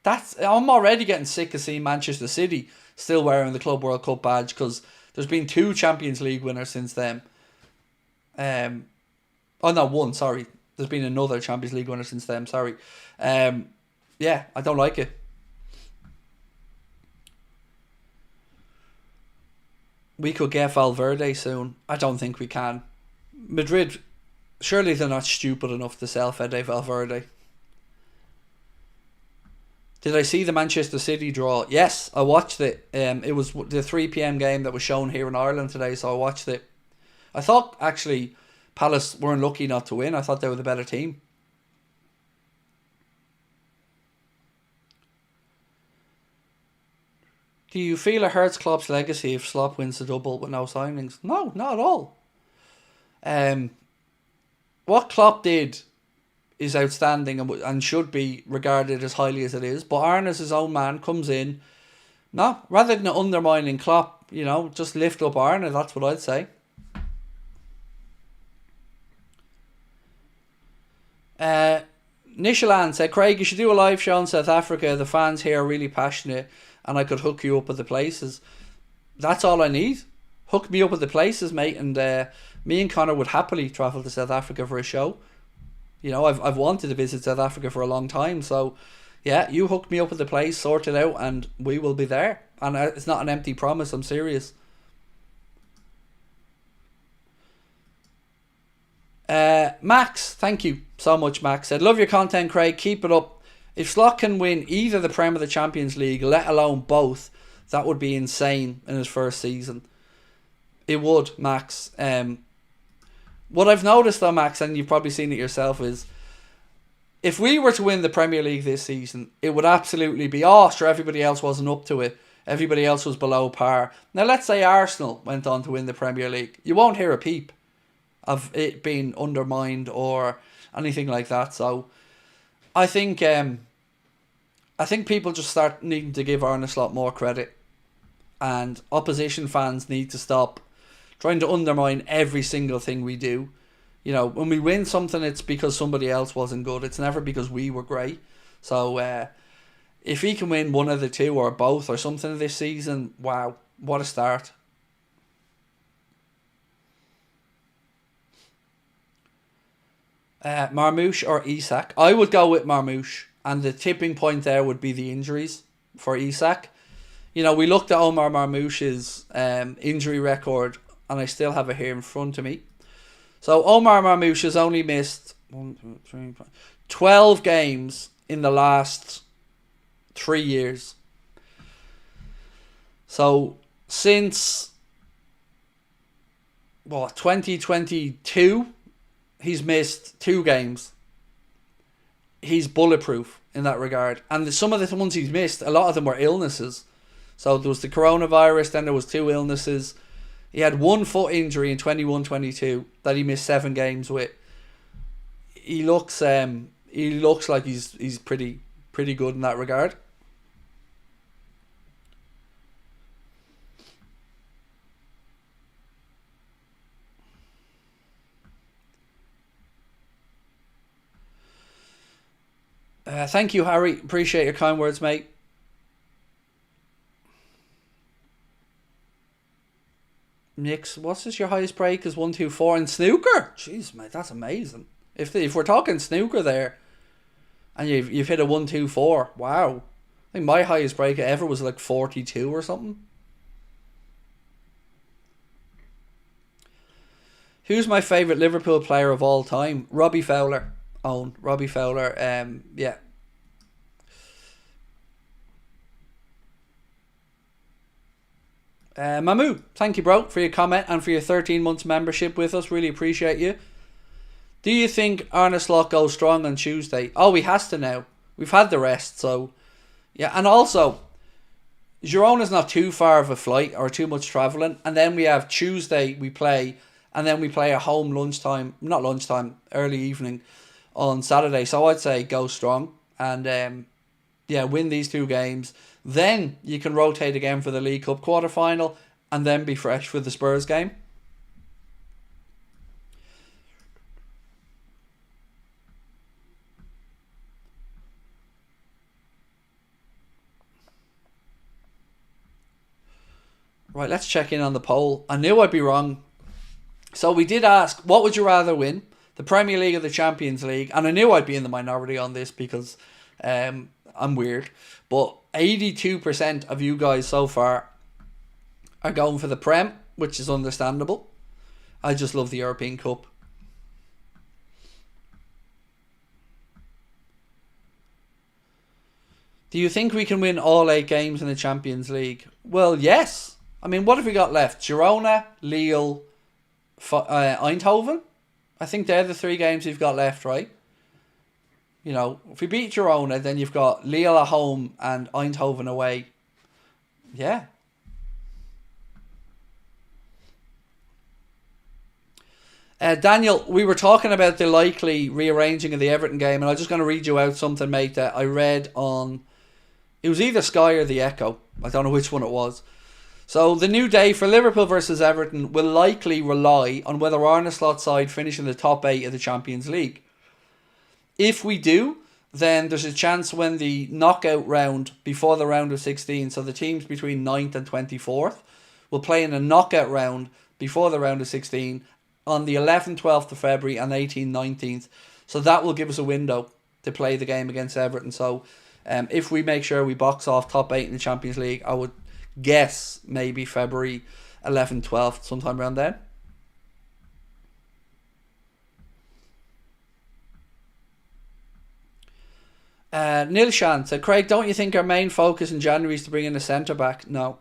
I'm already getting sick of seeing Manchester City still wearing the Club World Cup badge, because there's been 2 Champions League winners since then. One, sorry. There's been another Champions League winner since then, sorry. Yeah, I don't like it. We could get Valverde soon. I don't think we can. Madrid, surely they're not stupid enough to sell Fede Valverde. Did I see the Manchester City draw? Yes, I watched it. It was the 3 p.m. game that was shown here in Ireland today, so I watched it. I thought, actually, Palace weren't lucky not to win. I thought they were the better team. Do you feel it hurts Klopp's legacy if Klopp wins the double with no signings? No, not at all. What Klopp did is outstanding and should be regarded as highly as it is. But Arne's his own man, comes in. No, rather than undermining Klopp, just lift up Arne. That's what I'd say. Nishalan said, Craig, you should do a live show in South Africa. The fans here are really passionate and I could hook you up with the places. That's all I need. Hook me up with the places, mate, and me and Connor would happily travel to South Africa for a show. I've wanted to visit South Africa for a long time, so yeah, you hook me up with the place, sort it out, and we will be there. And it's not an empty promise, I'm serious. Max, thank you so much, Max. Said, love your content, Craig, keep it up. If Slot can win either the Prem or the Champions League, let alone both, that would be insane in his first season. It would, Max. What I've noticed though, Max, and you've probably seen it yourself, is if we were to win the Premier League this season, it would absolutely be, sure, everybody else wasn't up to it. Everybody else was below par. Now, let's say Arsenal went on to win the Premier League. You won't hear a peep of it being undermined or anything like that. So, I think people just start needing to give Arne Slot more credit. And opposition fans need to stop trying to undermine every single thing we do. When we win something, it's because somebody else wasn't good. It's never because we were great. So, if he can win one of the two or both or something this season, wow, what a start. Marmouche or Isak? I would go with Marmouche, and the tipping point there would be the injuries for Isak. We looked at Omar Marmouche's injury record, and I still have it here in front of me. So Omar Marmoush has only missed 12 games in the last 3 years. So since 2022, he's missed 2 games. He's bulletproof in that regard. And some of the ones he's missed, a lot of them were illnesses. So there was the coronavirus, then there was 2 illnesses. He had 1 foot injury in 21-22 that he missed 7 games with. He looks like he's pretty good in that regard. Thank you, Harry. Appreciate your kind words, mate. Nick's, what's this? Your highest break is 124 in snooker. Jeez, mate, that's amazing. If we're talking snooker there, and you've hit a 124, wow. I think my highest break ever was like 42 or something. Who's my favourite Liverpool player of all time? Robbie Fowler. Robbie Fowler. Yeah. Mahmood, thank you, bro, for your comment and for your 13 months membership with us. Really appreciate you. Do you think Arne Slot goes strong on Tuesday? Oh, he has to now. We've had the rest, so yeah. And also, Girona's not too far of a flight or too much travelling. And then we have Tuesday we play, and then we play a home early evening on Saturday. So I'd say go strong and win these 2 games. Then you can rotate again for the League Cup quarter-final and then be fresh for the Spurs game. Right, let's check in on the poll. I knew I'd be wrong. So we did ask, what would you rather win? The Premier League or the Champions League? And I knew I'd be in the minority on this because I'm weird. But 82% of you guys so far are going for the Prem, which is understandable. I just love the European Cup. Do you think we can win all 8 games in the Champions League? Well, yes. I mean, what have we got left? Girona, Lille, Eindhoven? I think they're the 3 games we've got left, right? You know, if we beat Girona, then you've got Lille at home and Eindhoven away. Yeah. Daniel, we were talking about the likely rearranging of the Everton game, and I'm just going to read you out something, mate, that I read on... It was either Sky or The Echo. I don't know which one it was. So, the new day for Liverpool versus Everton will likely rely on whether Arne Slot's side finish in the top 8 of the Champions League. If we do, then there's a chance when the knockout round before the round of 16, so the teams between 9th and 24th, will play in a knockout round before the round of 16 on the 11th, 12th of February and 18th, 19th. So that will give us a window to play the game against Everton. So if we make sure we box off top 8 in the Champions League, I would guess maybe February 11th, 12th, sometime around then. Nilshan said, Craig, don't you think our main focus in January is to bring in a centre-back? No.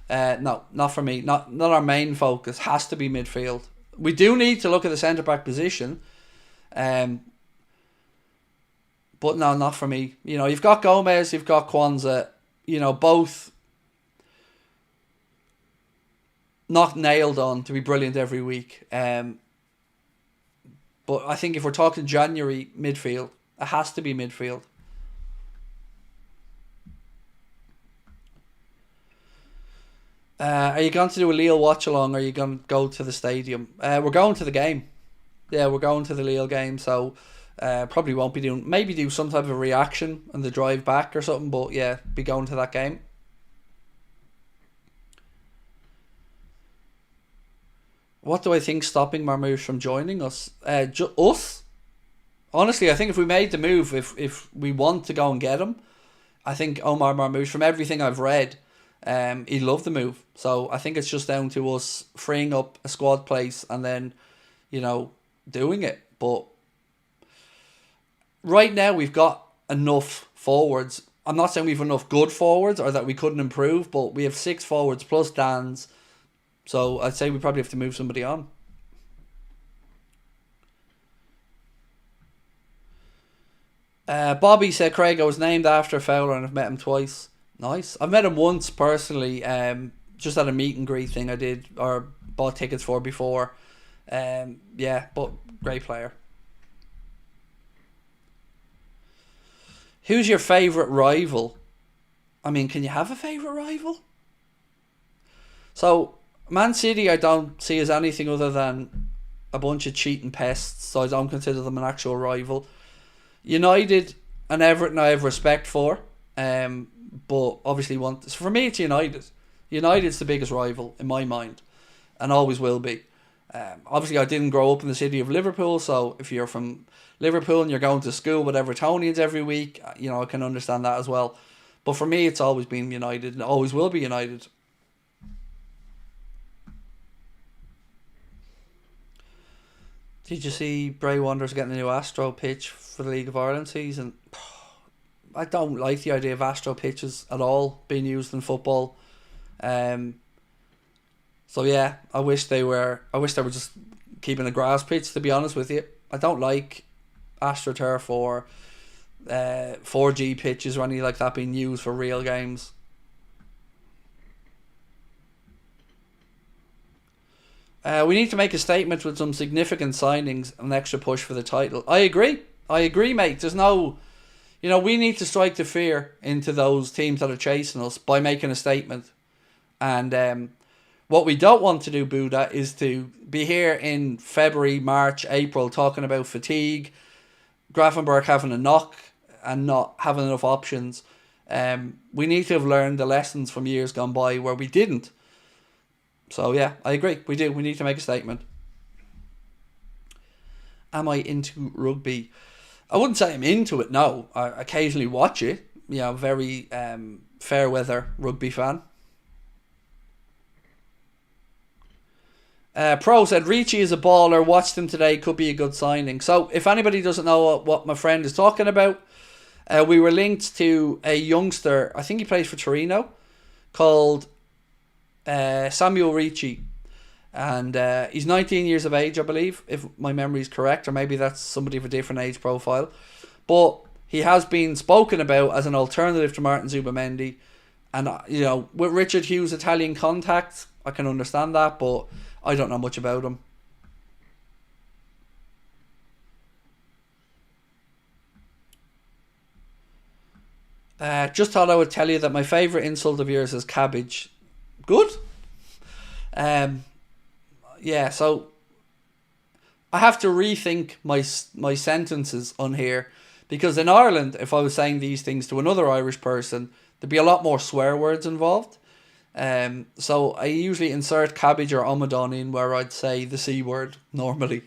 No, not for me. Not our main focus. Has to be midfield. We do need to look at the centre-back position. But no, not for me. You know, you've got Gomez, you've got Kwanzaa. You know, both not nailed on to be brilliant every week. But I think if we're talking January midfield, it has to be midfield. Are you going to do a Lille watch along, or are you going to go to the stadium? We're going to the game. Yeah, we're going to the Lille game, so probably won't be doing... Maybe do some type of a reaction on the drive back or something, but yeah, be going to that game. What do I think stopping Marmoush from joining us? Us? Honestly, I think if we made the move, if we want to go and get him, I think Omar Marmoush, from everything I've read, he'd love the move. So I think it's just down to us freeing up a squad place and then doing it. But right now we've got enough forwards. I'm not saying we've enough good forwards or that we couldn't improve, but we have 6 forwards plus Dan's. So I'd say we probably have to move somebody on. Bobby said, Craig, I was named after Fowler and I've met him twice. Nice. I've met him once personally, just at a meet and greet thing I did or bought tickets for before. Yeah, but great player. Who's your favourite rival? I mean, can you have a favourite rival? So, Man City I don't see as anything other than a bunch of cheating pests, so I don't consider them an actual rival. United and Everton I have respect for, but obviously for me it's United. United's the biggest rival in my mind, and always will be. Obviously I didn't grow up in the city of Liverpool, so if you're from Liverpool and you're going to school with Evertonians every week, I can understand that as well. But for me it's always been United and always will be United. Did you see Bray Wanderers getting a new Astro pitch for the League of Ireland season? I don't like the idea of Astro pitches at all being used in football. So yeah, I wish they were just keeping a grass pitch, to be honest with you. I don't like AstroTurf or 4G pitches or anything like that being used for real games. We need to make a statement with some significant signings and an extra push for the title. I agree, mate. There's no, we need to strike the fear into those teams that are chasing us by making a statement. And what we don't want to do, Buddha, is to be here in February, March, April talking about fatigue, Grafenberg having a knock and not having enough options. We need to have learned the lessons from years gone by where we didn't. So yeah, I agree. We do. We need to make a statement. Am I into rugby? I wouldn't say I'm into it, no. I occasionally watch it. Very fair weather rugby fan. Pro said, Ricci is a baller. Watched him today. Could be a good signing. So if anybody doesn't know what my friend is talking about, we were linked to a youngster. I think he plays for Torino, called Samuel Ricci, and he's 19 years of age, I believe, if my memory is correct, or maybe that's somebody of a different age profile, but he has been spoken about as an alternative to Martin Zubamendi, and with Richard Hughes' Italian contacts, I can understand that, but I don't know much about him. Just thought I would tell you that my favourite insult of yours is cabbage. Good. Yeah, so I have to rethink my sentences on here, because in Ireland, if I was saying these things to another Irish person, there'd be a lot more swear words involved. So I usually insert cabbage or omadon in where I'd say the C word normally.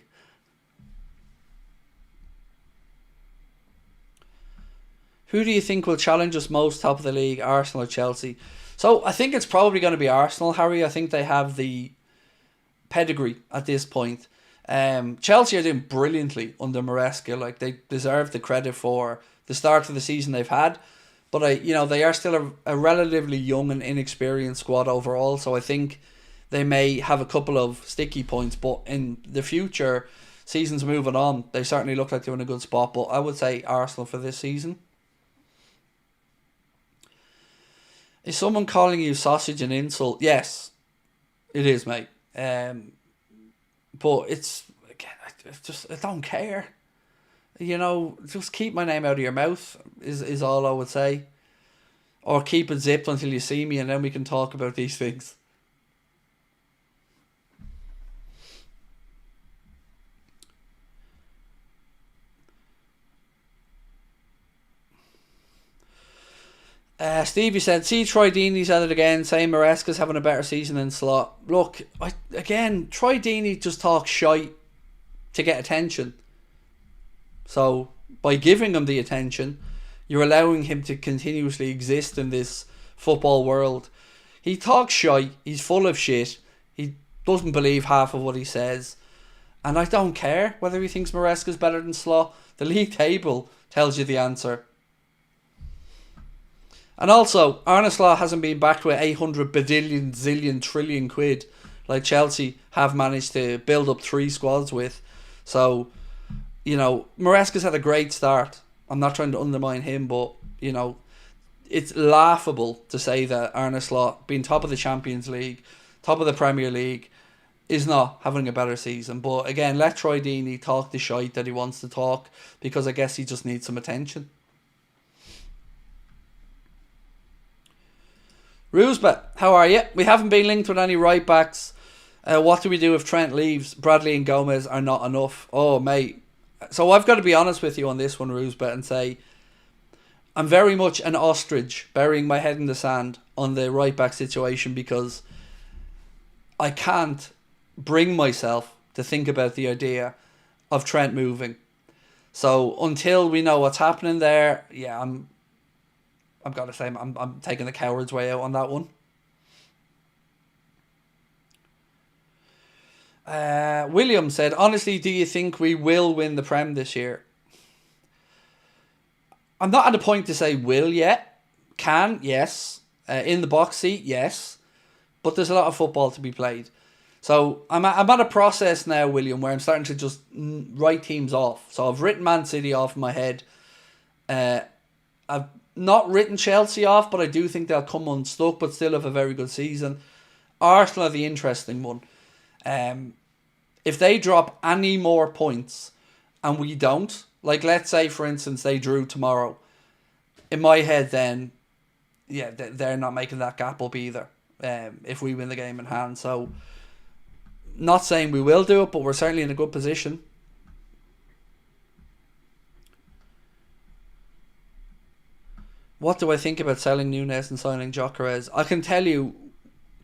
Who do you think will challenge us most top of the league, Arsenal or Chelsea? So I think it's probably going to be Arsenal, Harry. I think they have the pedigree at this point. Chelsea are doing brilliantly under Maresca. Like, they deserve the credit for the start of the season they've had. But they are still a relatively young and inexperienced squad overall. So I think they may have a couple of sticky points. But in the future, seasons moving on, they certainly look like they're in a good spot. But I would say Arsenal for this season. Is someone calling you sausage an insult? Yes, it is, mate. But it's, again, I don't care. Just keep my name out of your mouth is all I would say. Or keep it zipped until you see me, and then we can talk about these things. Stevie said, see Troy Deeney's at it again, saying Maresca's having a better season than Slot. Look, Troy Deeney just talks shite to get attention. So, by giving him the attention, you're allowing him to continuously exist in this football world. He talks shite, he's full of shit, he doesn't believe half of what he says, And I don't care whether he thinks Maresca's better than Slot. The league table tells you the answer. And also, Arne Slot hasn't been backed with 800 badillion, zillion, trillion quid like Chelsea have managed to build up 3 squads with. So, you know, Maresca's had a great start. I'm not trying to undermine him, but, you know, it's laughable to say that Arne Slot, being top of the Champions League, top of the Premier League, is not having a better season. But again, let Troy Deeney talk the shite that he wants to talk, because I guess he just needs some attention. Roosbet, how are you? We haven't been linked with any right backs. What do we do if Trent leaves? Bradley and Gomez are not enough. Oh, mate. So I've got to be honest with you on this one, Roosbet, and say I'm very much an ostrich, burying my head in the sand on the right back situation, because I can't bring myself to think about the idea of Trent moving. So until we know what's happening there, yeah, I've got to say I'm taking the coward's way out on that one. William said, honestly, do you think we will win the Prem this year? I'm not at a point to say will yet. Can, yes. In the box seat, yes. But there's a lot of football to be played. So I'm at a process now, William, where I'm starting to just write teams off. So I've written Man City off in my head. I've not written Chelsea off, but I do think they'll come unstuck, but still have a very good season. Arsenal are the interesting one. If they drop any more points and we don't, like let's say for instance they drew tomorrow, in my head then, yeah, they're not making that gap up either. If we win the game in hand, so not saying we will do it, but we're certainly in a good position. What do I think about selling Nunez and signing Gyökeres? I can tell you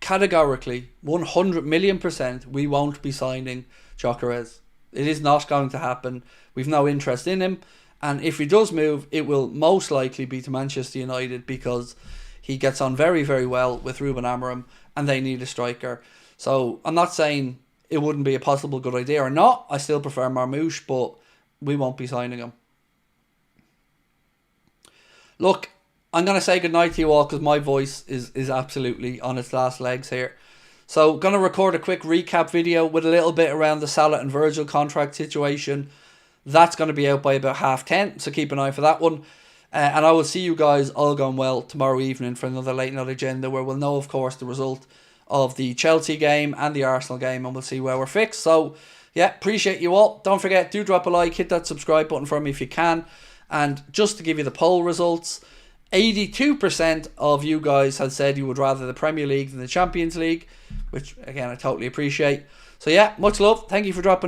categorically, 100,000,000%, we won't be signing Gyökeres. It is not going to happen. We've no interest in him. And if he does move, it will most likely be to Manchester United, because he gets on very, very well with Ruben Amorim and they need a striker. So I'm not saying it wouldn't be a possible good idea or not. I still prefer Marmoush, but we won't be signing him. Look, I'm going to say goodnight to you all, because my voice is absolutely on its last legs here. So, going to record a quick recap video with a little bit around the Salah and Virgil contract situation. That's going to be out by about 10:30, so keep an eye for that one. And I will see you guys, all going well, tomorrow evening for another late night agenda, where we'll know, of course, the result of the Chelsea game and the Arsenal game, and we'll see where we're fixed. So, yeah, appreciate you all. Don't forget, do drop a like, hit that subscribe button for me if you can. And just to give you the poll results, 82% of you guys had said you would rather the Premier League than the Champions League, which again I totally appreciate. So yeah, much love. Thank you for dropping in.